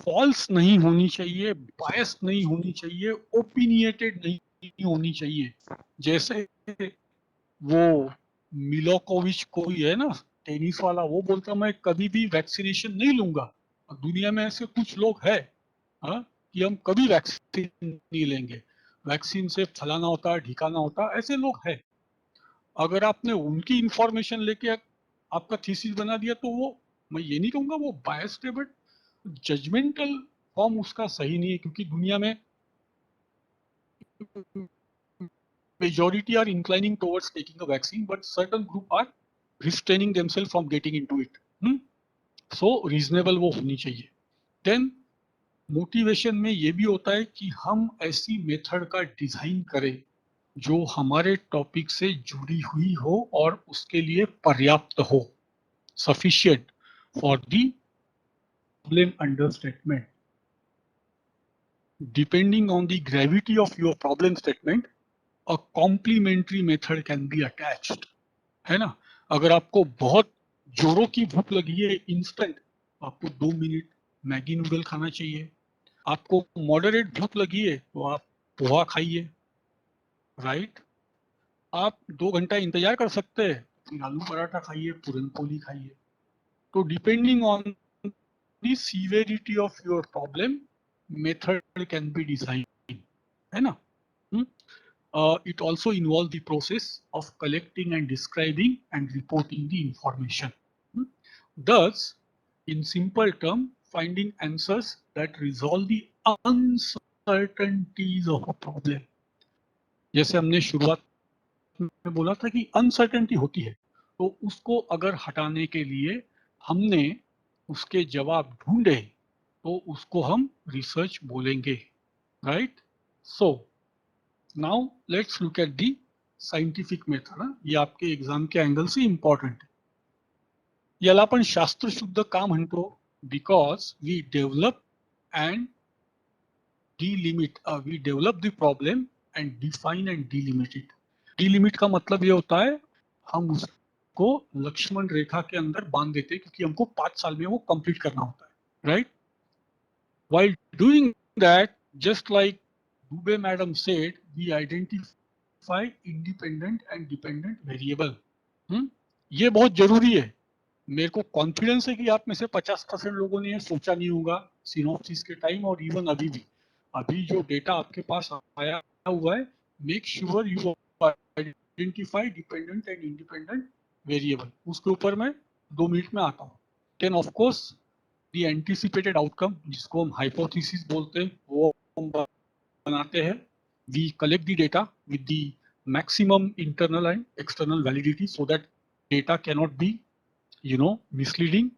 S1: फॉल्स नहीं होनी चाहिए, बायस नहीं होनी चाहिए, ओपिनियटेड नहीं होनी चाहिए. जैसे वो मिलोकोविच कोई है ना, टेनिस वाला, वो बोलता मैं कभी भी वैक्सीनेशन नहीं लूंगा. दुनिया में ऐसे कुछ लोग हैं, हाँ, कि हम कभी वैक्सीन नहीं लेंगे, वैक्सीन से फलाना होता है, ढिकाना होता है, ऐसे लोग हैं. अगर आपने उनकी इंफॉर्मेशन लेके आपका थीसिस बना दिया तो वो, मैं ये नहीं कहूंगा वो बायस्ड है, बट जजमेंटल फॉर्म उसका सही नहीं है, क्योंकि दुनिया में majority are inclining towards taking a vaccine, but certain group are restraining themselves from getting into it. So reasonable वो होनी चाहिए. Then मोटिवेशन में ये भी होता है कि हम ऐसी मेथड का डिजाइन करें जो हमारे टॉपिक से जुड़ी हुई हो और उसके लिए पर्याप्त हो. sufficient for the problem under statement. Depending on the gravity of your problem statement, a complementary method can be attached. है ना? अगर आपको बहुत जोरों की भूख लगी है इंस्टेंट, आपको 2 मिनट मैगी नूडल खाना चाहिए. आपको मॉडरेट भूख लगी है तो आप पोहा खाइए, राइट? आप 2 घंटा इंतजार कर सकते हैं, फिर आलू पराठा खाइए, पूरन पोली खाइए. तो depending on the severity of your problem, method can be design, है ना? It also involves the process of collecting and describing and reporting the information. Thus, in simple term, finding answers that resolve the uncertainties of a problem. जैसे हमने शुरुआत में बोला था कि uncertainty होती है, तो उसको अगर हटाने के लिए हमने उसके जवाब ढूंढे तो उसको हम रिसर्च बोलेंगे, right? So now let's look at the scientific method. ये आपके एग्जाम के एंगल से इम्पॉर्टंट आहे. याला आपण शास्त्रशुद्ध का म्हणतो? Because we develop and delimit, we develop the problem and define and delimit it. Delimit का मतलब ये होता है हम उसको लक्ष्मण रेखा के अंदर बांध देते हैं क्योंकि हमको 5 साल में वो कंप्लीट करना होता है, right? While doing that, just like Dubey madam said, we identify independent and dependent variable. ये बहुत जरूरी है. मेरे को कॉन्फिडेंस है कि आप में से 50% लोगों ने ये सोचा नहीं होगा सिनॉप्सिस के टाइम और इवन अभी भी. अभी जो डेटा आपके पास आया हुआ है, make sure you identify dependent and independent variable. उसके ऊपर मैं 2 मिनट में आता हूँ. Then of course the anticipated outcome, जिसको हम hypothesis बोलते हैं, वो हम बनाते हैं. We collect the data with the maximum internal and external validity so that data cannot be, misleading,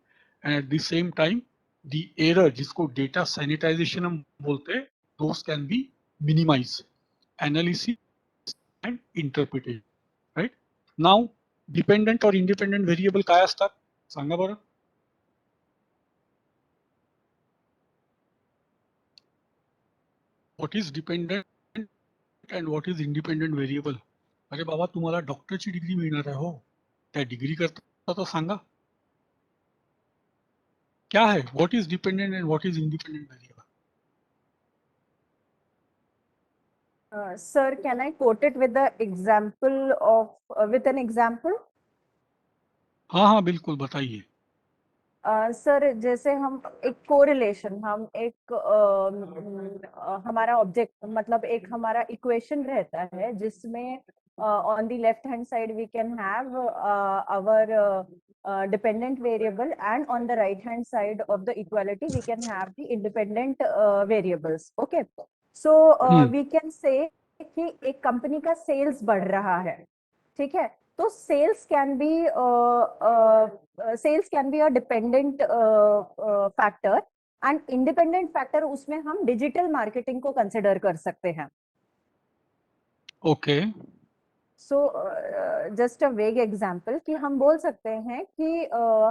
S1: and at the same time the error, जिसको data sanitization हम बोलते हैं, those can be minimized. Analysis and interpretation, right? Now dependent or independent variable काय असतात सांगा बरं. What is dependent and what is independent variable? अरे बाबा तुम्हाला डॉक्टरची degree मिळणार आहे हो, त्या डिग्री करता तो सांगा क्या है. What is dependent and what is independent variable?
S11: Sir, can I quote it with the example of with an example?
S1: हाँ बिल्कुल बताइए.
S11: सर जैसे हम एक कोरिलेशन, हम एक हमारा ऑब्जेक्ट मतलब एक हमारा इक्वेशन रहता है जिसमें on the left hand side we can have our dependent variable and on the right hand side of the equality we can have the independent variables. Okay, so we can say कि एक company का sales बढ़ रहा है, ठीक है? तो cells can be a dependent factor and independent factor उसमें हम डिजिटल मार्केटिंग को कंसिडर कर सकते हैं.
S1: ओके,
S11: सो जस्ट अ वेग एग्जांपल कि हम बोल सकते हैं कि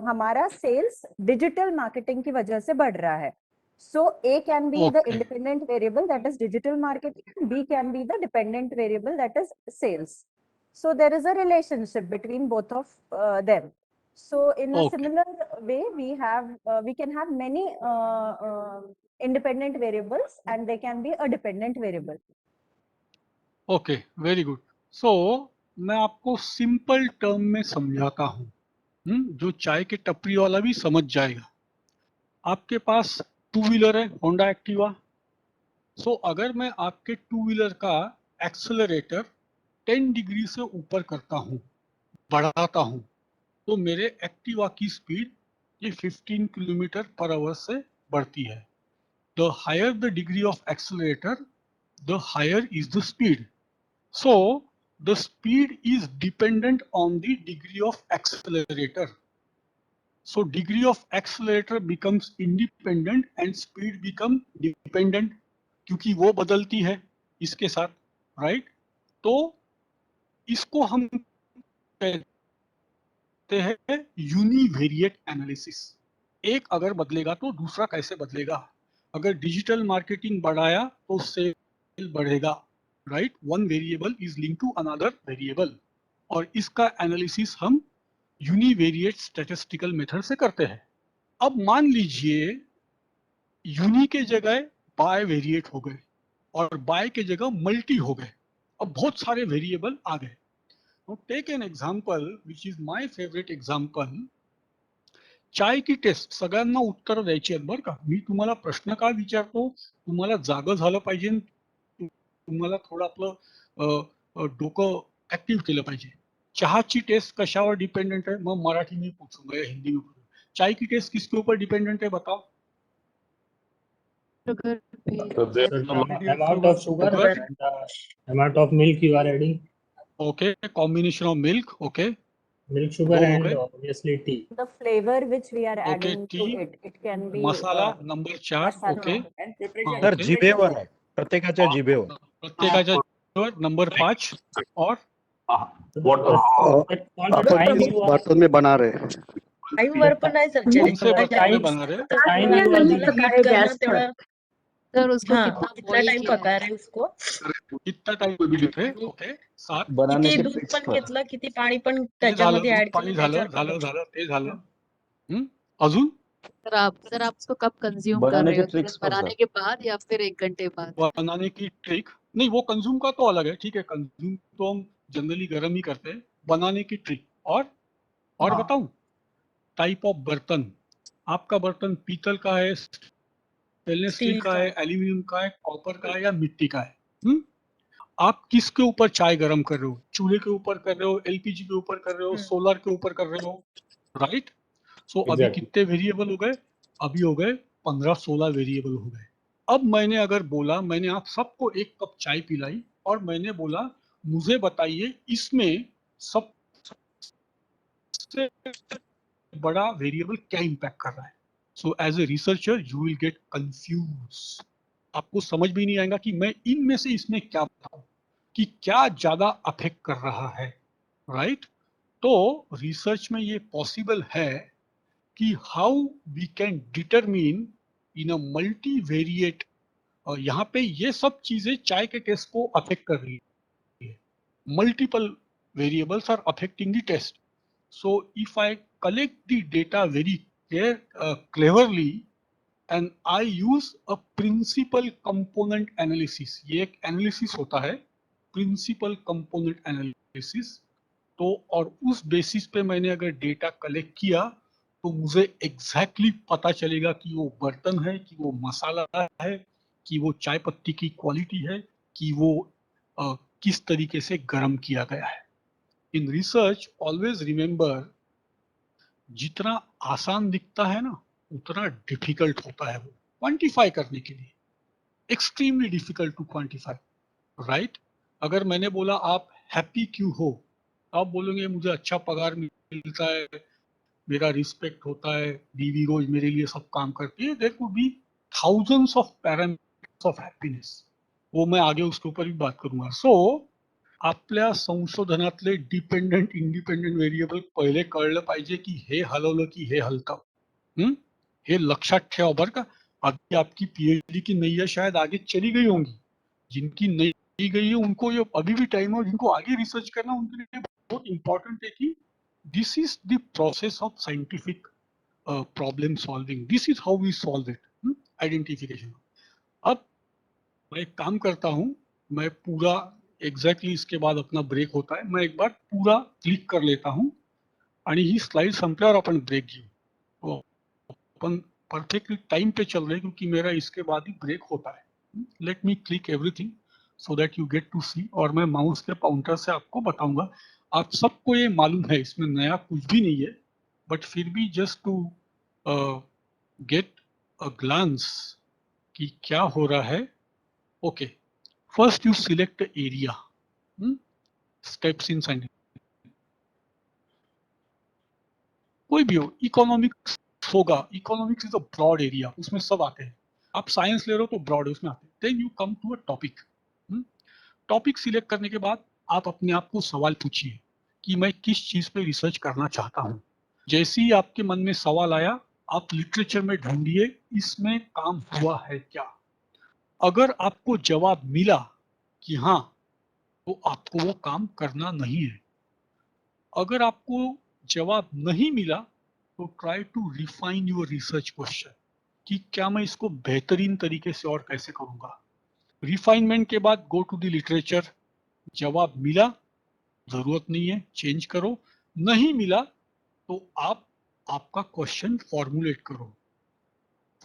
S11: हमारा सेल्स डिजिटल मार्केटिंग की वजह से बढ़ रहा है. So A can be the independent variable, that is digital marketing. B can be the dependent variable, that is sales. So there is a relationship between both of them. So in a similar way, we can have many independent variables and they can be a dependent variable.
S1: Okay, very good. So मैं आपको simple term में समझाता हूँ, जो चाय के टपरी वाला भी समझ जाएगा. आपके पास 2 व्हीलर है, होंडा एक्टिवा. सो अगर मैं आपके 2 व्हीलर का एक्सेलरेटर 10 डिग्री से ऊपर करता हूँ, बढ़ाता हूँ, तो मेरे एक्टिवा की स्पीड ये 15 किलोमीटर पर आवर से बढ़ती है. The higher the degree of accelerator, the higher is the speed. So the speed is dependent on the degree of accelerator. So degree of accelerator becomes independent and speed become dependent क्योंकि वो बदलती है इसके साथ, right? तो इसको हम कहते करते हैं यूनिवेरिएट एनालिसिस। एक अगर बदलेगा तो दूसरा कैसे बदलेगा। अगर डिजिटल मार्केटिंग बढ़ाया तो सेल बढ़ेगा, right. One variable is link to another variable, और इसका एनालिसिस हम यूनिवेरिएट स्टैटिस्टिकल मेथड से करते हैं। अब मान लीजिए यूनि के जगह बाय वेरिएट हो गए और बाय के जगह मल्टी हो गए। अब बहुत सारे वेरिएबल आ गए। Now take an example which is my favorite example. चाय की टेस्ट सगळ्यांना उत्तर द्यायची आहेत बरं का. मी तुम्हाला प्रश्न का विचारतो, तुम्हाला जागं झालं पाहिजे, तुम्हाला थोडं आपलं डोकं ऍक्टिव्ह केलं पाहिजे. चहाची टेस्ट कशावर डिपेंडेंट है, मैं मराठी में पूछूंगा या हिंदी में पूछूंगा. चाय की टेस्ट किसके ऊपर डिपेंडेंट है बताओ.
S4: amount of sugar and the amount of milk you are adding.
S1: Okay, combination of milk. Okay,
S4: milk, sugar,
S1: हो
S4: and
S1: गए.
S4: obviously tea.
S11: The flavor which we are
S1: Okay,
S11: adding to
S1: tea,
S11: it, it can be
S1: masala number 4.
S11: masala.
S1: Okay,
S5: And preparation.
S14: Sir
S1: okay.
S14: जिभेवर आहे, प्रत्येकाच्या जिभेवर.
S1: प्रत्येकाच्या जीवावर number 5. और
S10: अपन बर्तन में बना रहे हैं.
S15: टाइम वर पण नाही सर
S1: कौन से बर्तन में बना रहे हैं.
S15: सर उसको कितना टाइम पका रहे उसको,
S1: कितना टाइम घेतोय. ओके, 7.
S15: किती दूध पण घेतलं, किती पाणी पण
S1: ते झालं,
S15: त्याच्यामध्ये
S1: दूध
S15: ऍड
S1: पाणी झालं ते झालं. अजून
S16: सर आप उसको कब कंज्यूम कर रहे हो, तुरंत बनाने के बाद या फिर 1 घंटे बाद?
S1: बनाने की ट्रिक नहीं, वो कंज्यूम का तो अलग है. ठीक है, कंज्यूम तो हम जनरली गर्म ही करते हैं. बनाने की ट्रिक और बताऊं, टाइप ऑफ बर्तन. आपका बर्तन पीतल का है, स्टेनलेस स्टील का है, एल्यूमिनियम का है, कॉपर का है या मिट्टी का है. आप किसके ऊपर चाय गर्म कर रहे हो, चूल्हे के ऊपर कर रहे हो, एलपीजी के ऊपर कर रहे हो, सोलर के ऊपर कर रहे हो, राइट. सो अभी कितने वेरिएबल हो गए, अभी हो गए 15-16 वेरिएबल हो गए. अब मैंने अगर बोला, मैंने आप सबको 1 कप चाय पिलाई और मैंने बोला मुझे बताइए इसमें सबसे बड़ा वेरिएबल क्या इम्पैक्ट कर रहा है. So as a researcher you will get confuse. आपको समझ भी नहीं आएगा कि मैं इनमें से इसमें क्या बताऊं, कि क्या ज्यादा अफेक्ट कर रहा है, राइट. तो रिसर्च में ये पॉसिबल है कि how we can determine in a multivariate. यहाँ पे ये सब चीजें चाय के टेस्ट को अफेक्ट कर रही है. Multiple variables are affecting the test. So if I collect the data very cleverly and I use a principal component analysis. ये एक एनालिसिस होता है, प्रिंसिपल कंपोनेंट एनालिसिस. तो और उस बेसिस पे मैंने अगर डेटा कलेक्ट किया तो मुझे एग्जैक्टली पता चलेगा कि वो बर्तन है, कि वो मसाला है, कि वो चाय पत्ती की क्वालिटी है, कि वो किस तरीके से गर्म किया गया है. इन रिसर्च ऑलवेज रिमेंबर, जितना आसान दिखता है ना उतना डिफिकल्ट होता है वो क्वांटिफाई करने के लिए. Extremely difficult to quantify, right. अगर मैंने बोला आप हैप्पी क्यों हो, आप बोलोगे मुझे अच्छा पगार मिलता है, मेरा रिस्पेक्ट होता है, बीवी रोज मेरे लिए सब काम करती है. There could be thousands of parameters of happiness. वो मैं आगे उसके ऊपर भी बात करूंगा. सो आपल्या संशोधनातले डिपेंडेंट इंडिपेंडेंट व्हेरिएबल पहिले कळलं पाहिजे की हे हलवलं की हे हलतं. हे लक्षात ठेवा बरं का. अभी आपकी पीएचडी की नैया शायद आगे चली गई होंगी. जिनकी नहीं गई है उनको ये अभी भी टाइम है, जिनको आगे रिसर्च करना उनके लिए बहुत इंपॉर्टेंट है कि this is the process of scientific problem solving. This is how we solve it, identification. अब मैं एक काम करता हूँ, मैं पूरा एक्झॅक्टली इसके बाद अपना ब्रेक होता है, मैं एक बार पूरा क्लिक कर लेता हूँ आणि ही स्लाइड संपल्यावर अपन ब्रेक घेऊ. अपन परफेक्टली टाइम पे चल रहे क्योंकि मेरा इसके बाद ही ब्रेक होता है. Let me click everything so that you get to see. और मैं माउस के पॉइंटर से आपको बताऊंगा. आप सबको ये मालूम है, इसमें नया कुछ भी नहीं है, बट फिर भी just to get a glance कि क्या हो रहा है. Okay, first you select the area. Steps in science. कोई भी हो, इकोनॉमिक्स होगा. Economics is a broad area, उसमें सब आते हैं. आप साइंस ले रहे हो तो ब्रॉड है, उसमें आते हैं. Then you come to a topic. Topic select करने के बाद आप अपने आप को सवाल पूछिए कि मैं किस चीज पे रिसर्च करना चाहता हूँ। जैसे ही आपके मन में सवाल आया, आप लिटरेचर में ढूंढिए इसमें काम हुआ है क्या। अगर आपको जवाब मिला कि हाँ, तो आपको वो काम करना नहीं है। अगर आपको जवाब नहीं मिला तो try to refine your research question कि क्या मैं इसको बेहतरीन तरीके से और कैसे करूंगा। रिफाइनमेंट के बाद गो टू द लिटरेचर। जवाब मिला, जरूरत नहीं है, चेंज करो। नहीं मिला तो आप आपका क्वेश्चन फॉर्मुलेट करो।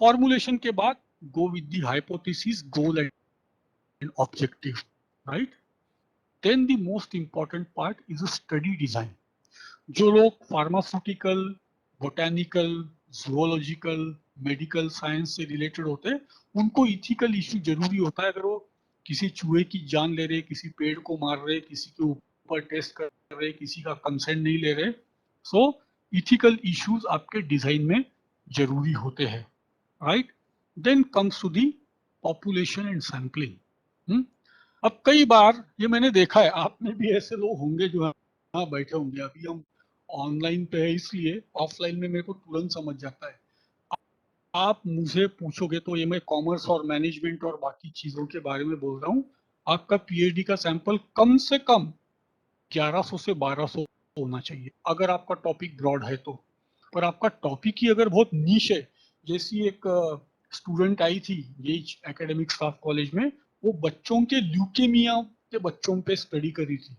S1: फॉर्मुलेशन के बाद go with the hypothesis, goal and objective, right. Then the most important part is a study design. जो लोग pharmaceutical, botanical, zoological, medical science से रिलेटेड होते हैं, उनको इथिकल इश्यू जरूरी होता है। अगर वो किसी चूहे की जान ले रहे, किसी पेड़ को मार रहे, किसी के ऊपर टेस्ट कर रहे, किसी का कंसेंट नहीं ले रहे, सो इथिकल इश्यूज आपके डिजाइन में जरूरी होते हैं, right. Then comes to the population and sampling. अब कई बार ये मैंने देखा है, आप में भी ऐसे लोग होंगे जो हाँ बैठे होंगे। अभी हम ऑनलाइन पे है इसलिए ऑफलाइन में मेरे को तुरंत समझ जाता है। आप मुझे पूछोगे तो ये मैं कॉमर्स और मैनेजमेंट और बाकी चीजों के बारे में बोल रहा हूँ। आपका पीएचडी का सैंपल कम से कम 1100 से 1200 होना चाहिए, अगर आपका टॉपिक ब्रॉड है तो। पर आपका टॉपिक ही अगर बहुत नीश है, जैसी एक स्टूडेंट आई थी ये एकेडमिक स्टाफ कॉलेज में, वो बच्चों के ल्यूकेमिया के बच्चों पे स्टडी करी थी।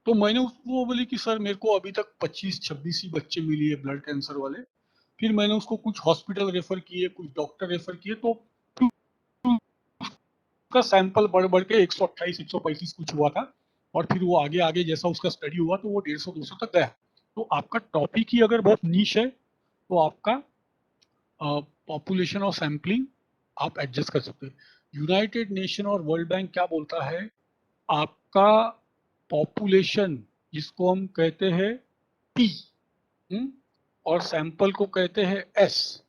S1: तो मैंने उसको बोली कि सर मेरे को अभी तक 25-26 ही बच्चे मिली है ब्लड कैंसर वाले। फिर मैंने उसको कुछ हॉस्पिटल रेफर किए, कुछ डॉक्टर रेफर किए, तो उसका सैंपल बढ़ बढ़ के 128-135 कुछ हुआ था। और फिर वो आगे आगे जैसा उसका स्टडी हुआ तो वो 150-200 तक गया। तो आपका टॉपिक ही अगर बहुत नीश है तो आपका पॉपुलेशन और सैम्पलिंग आप एडजस्ट कर सकते हैं। यूनाइटेड नेशन और वर्ल्ड बैंक क्या बोलता है, आपका पॉपुलेशन जिसको हम कहते हैं P, और सैंपल को कहते हैं S.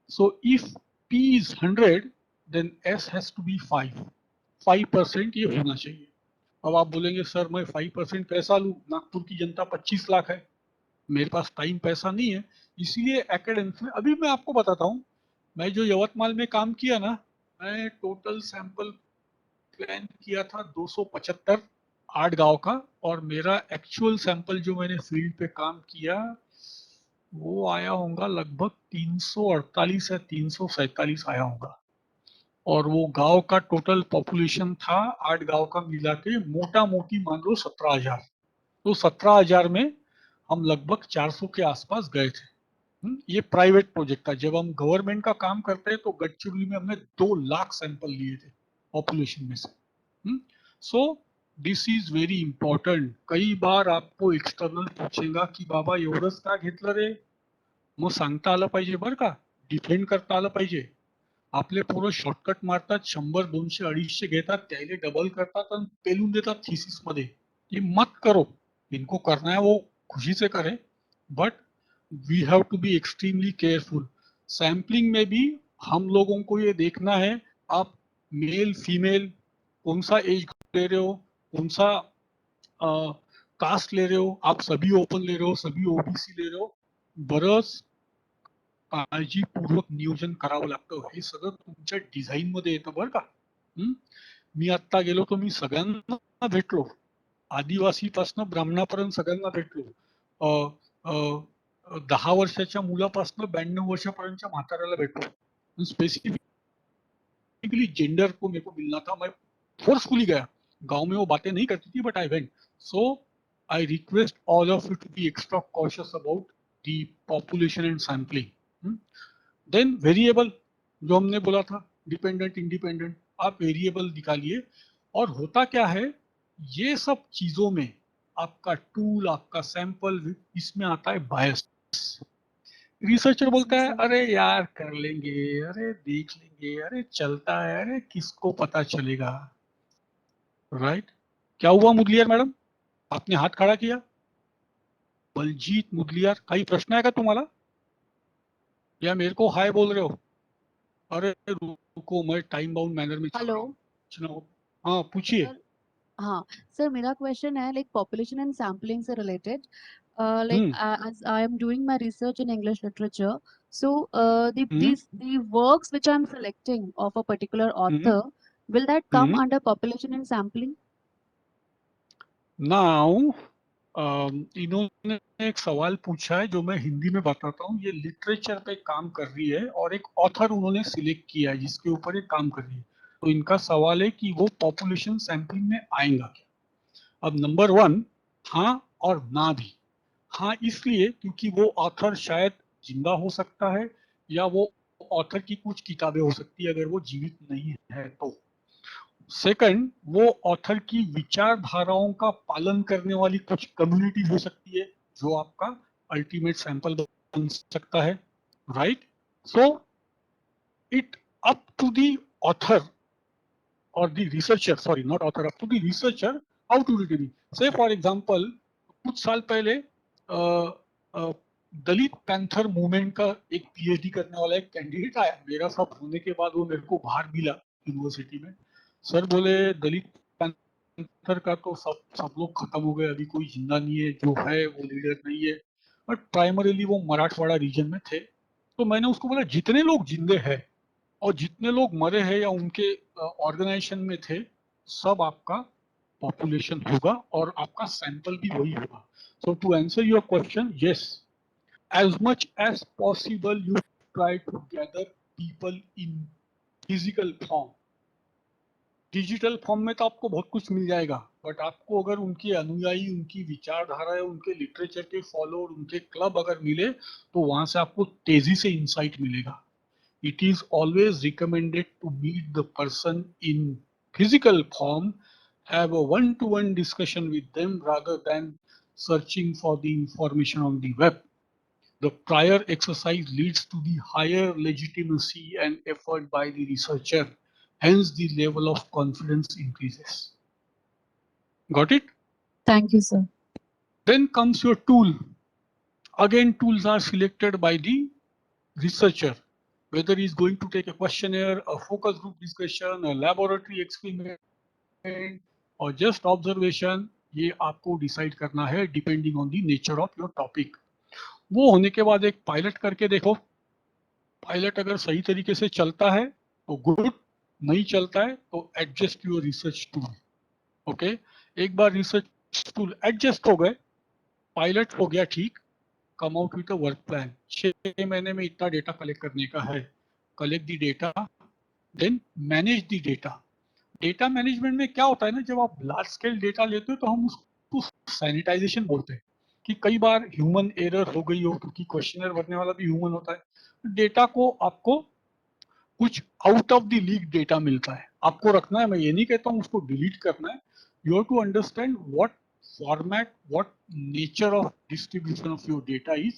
S1: So if P is 100, then S has to be 5% ये होना चाहिए। अब आप बोलेंगे सर मैं 5% कैसा लूँ, नागपुर की जनता 25 लाख है, मेरे पास टाइम पैसा नहीं है। इसीलिए एकेडमिक्स में अभी मैं आपको बताता हूँ, मैं जो यवतमाल में काम किया ना, मैं टोटल सैंपल प्लान किया था 275 8 गांव का, और मेरा एक्चुअल सैंपल जो मैंने फील्ड पे काम किया वो आया होगा लगभग 348 या 347 आया होगा। और वो गांव का टोटल पॉपुलेशन था 8 गांव का मिला के मोटा मोटी मान लो 17,000। तो 17,000 में हम लगभग 400 के आसपास गए थे। ये प्राइवेट प्रोजेक्ट था। जब हम गवर्नमेंट का काम करते हैं तो गडचिरोली में हमने 2 लाख सैंपल लिए थे पॉपुलेशन में से। सो दिस इज वेरी इंपॉर्टंट। कई बार आपको एक्सटर्नल पूछेगा की बाबा एवढंच का घेतलं रे, मग सांगता आलं पाहिजे बरं का, डिफेंड करता आलं पाहिजे। आपले पोरं शॉर्टकट मारतात, 100, 200, 250 घेतात, त्याले डबल करतात आणि पेलून देतात थीसिस मध्ये। ये मत करो, इनको करना है वो खुशी से करे, but we have to be extremely careful. Sampling में भी हम लोगों को ये देखना है, आप मेल फीमेल कौन सा एज ले रहे हो, कौन सा कास्ट ले रहे हो, आप सभी ओपन ले रहे हो, सभी ओबीसी ले रहे हो, बरंच काळजीपूर्वक नियोजन करावं लागतं। हे सगळं तुमच्या डिझाईन मध्ये येतं बरं का। मी आता गेलो तो मी सगळ्यांना भेटलो, आदिवासीपासून ब्राह्मणापर्यंत सगळ्यांना भेटलो। 10 वर्षाच्या मुलापासून 92 वर्षापर्यंतच्या म्हाताऱ्याला भेटलो। स्पेसिफिकली जेंडर को मेरे को मिलना था, मैं फोर्सफुली गया। गांव में वो बातें नहीं करती थी but I went. So I request all of you to be extra cautious about the population and sampling. Then variable जो हमने बोला था, डिपेंडेंट इंडिपेंडेंट, आप वेरिएबल निकालिए। और होता क्या है, ये सब चीजों में आपका टूल, आपका सैंपल, इसमें आता है बायस। रिसर्चर बोलता है अरे यार कर लेंगे, अरे देख लेंगे, अरे चलता है, अरे किसको पता चलेगा, राइट। क्या हुआ मुदलियार मैडम, आपने हाथ खड़ा किया। बलजीत मुदलियार, काही प्रश्न है का तुम्हाला, या मेरे को हाय बोल रहे हो? अरे रुको, मैं टाइम बाउंड मैनर में
S16: हेलो।
S1: हाँ पूछिए।
S16: हाँ सर, मेरा क्वेश्चन है लाइक पॉपुलेशन एंड सैम्पलिंग से related. As I am doing my research in English literature, so the works which I'm selecting of a particular author, will that come under population and sampling?
S1: Now इन्होंने एक सवाल पूछा है जो मैं हिंदी में बताता हूँ. ये लिटरेचर पे काम कर रही है और एक ऑथर उन्होंने सिलेक्ट किया है जिसके ऊपर ये काम कर रही है. तो इनका सवाल है कि वो पॉपुलेशन सैम्पलिंग में आएगा क्या. अब नंबर 1, हाँ और ना भी. हाँ इसलिए क्योंकि वो ऑथर शायद जिंदा हो सकता है या वो ऑथर की कुछ किताबें हो सकती है अगर वो जीवित नहीं है तो. सेकंड, वो ऑथर की विचारधाराओं का पालन करने वाली कुछ कम्युनिटी हो सकती है जो आपका अल्टीमेट सैंपल बन सकता है. Right. So it up to the author or the researcher, sorry not author, up to the researcher how to read it. Say for example, कुछ साल पहले दलित पैंथर मूवमेंट का एक पीएचडी करने वाला एक कैंडिडेट आया. मेरा सब होने के बाद वो मेरे को बाहर मिला यूनिवर्सिटी में. सर बोले दलित पैंथर का तो सब लोग खत्म हो गए, अभी कोई जिंदा नहीं है, जो है वो लीडर नहीं है. बट प्राइमरीली वो मराठवाड़ा रीजन में थे. तो मैंने उसको बोला जितने लोग जिंदे हैं और जितने लोग मरे हैं या उनके ऑर्गेनाइजेशन में थे सब आपका पॉपुलेशन होगा और आपका सैंपल भी वही होगा. So to answer your question, yes, as much as possible you try to gather people in physical form. Digital form में तो आपको बहुत कुछ मिल जाएगा, बट आपको अगर उनके अनुयायी, उनकी विचारधारा, उनके लिटरेचर के फॉलोअर, उनके क्लब अगर मिले तो वहां से आपको तेजी से इंसाइट मिलेगा. It is always recommended to meet the person in physical form, have a one-to-one discussion with them rather than searching for the information on the web. The prior exercise leads to the higher legitimacy and effort by the researcher. Hence, the level of confidence increases. Got it?
S16: Thank you, sir.
S1: Then comes your tool. Again, tools are selected by the researcher. Whether he is going to take a questionnaire, a focus group discussion, a laboratory experiment, or just observation, ये आपको decide करना है depending on the nature of your topic. वो होने के बाद एक pilot करके देखो. पायलट अगर सही तरीके से चलता है तो गुड, नहीं चलता है तो adjust your research tool. Okay, एक बार रिसर्च टूल एडजस्ट हो गए, पायलट हो गया ठीक, come out with a work plan. 6 महीने में इतना डेटा कलेक्ट करने का है. Collect the data, then manage the data. Data management में क्या होता है ना, जब आप लार्ज स्केल डेटा लेते हो तो हम उसको सैनिटाइजेशन बोलते हैं कि कई बार ह्यूमन एरर हो गई हो क्योंकि क्वेश्चनर भरने वाला भी ह्यूमन होता है. डेटा को आपको कुछ out of the leak data मिलता है, आपको रखना है. मैं ये नहीं कहता हूँ उसको डिलीट करना है. You have to understand what format, what nature of distribution of your data is,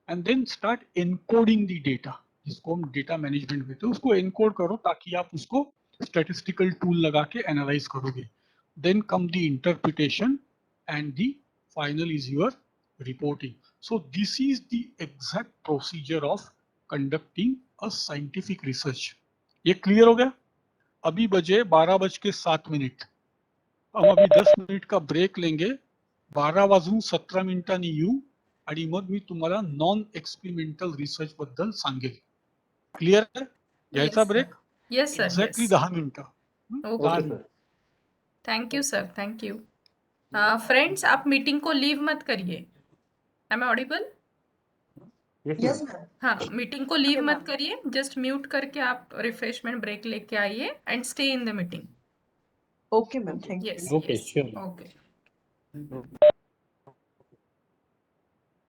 S1: and then start encoding the data. जिसको हम डेटा मैनेजमेंट कहते हैं, उसको एनकोड करो ताकि आप उसको स्टैटिस्टिकल टूल लगा के एनालाइज करोगे. Then come the interpretation and the final is your reporting. So this is the exact procedure of conducting a scientific research. ये क्लियर हो गया? अभी बजे 12:07. हम अभी 10 मिनिट का ब्रेक लेंगे. 12:17 येऊ आणि मग मी तुम्हाला नॉन एक्सपेरिमेंटल रिसर्च बद्दल सांगेल. क्लियर आहे? घ्यायचा ब्रेक?
S17: Yes sir.
S1: एक्झॅक्टली 10 मिनिटं.
S17: Okay, thank you sir, thank you. Friends, आप मीटिंग को लीव मत करिए. Am I audible?
S15: Yes ma'am.
S17: हाँ, मीटिंग को लीव मत करिए, जस्ट म्यूट करके आप रिफ्रेशमेंट ब्रेक लेके आइए and stay in the meeting.
S15: Okay ma'am, thank you.
S17: Yes.
S7: Okay, sure.
S17: Okay.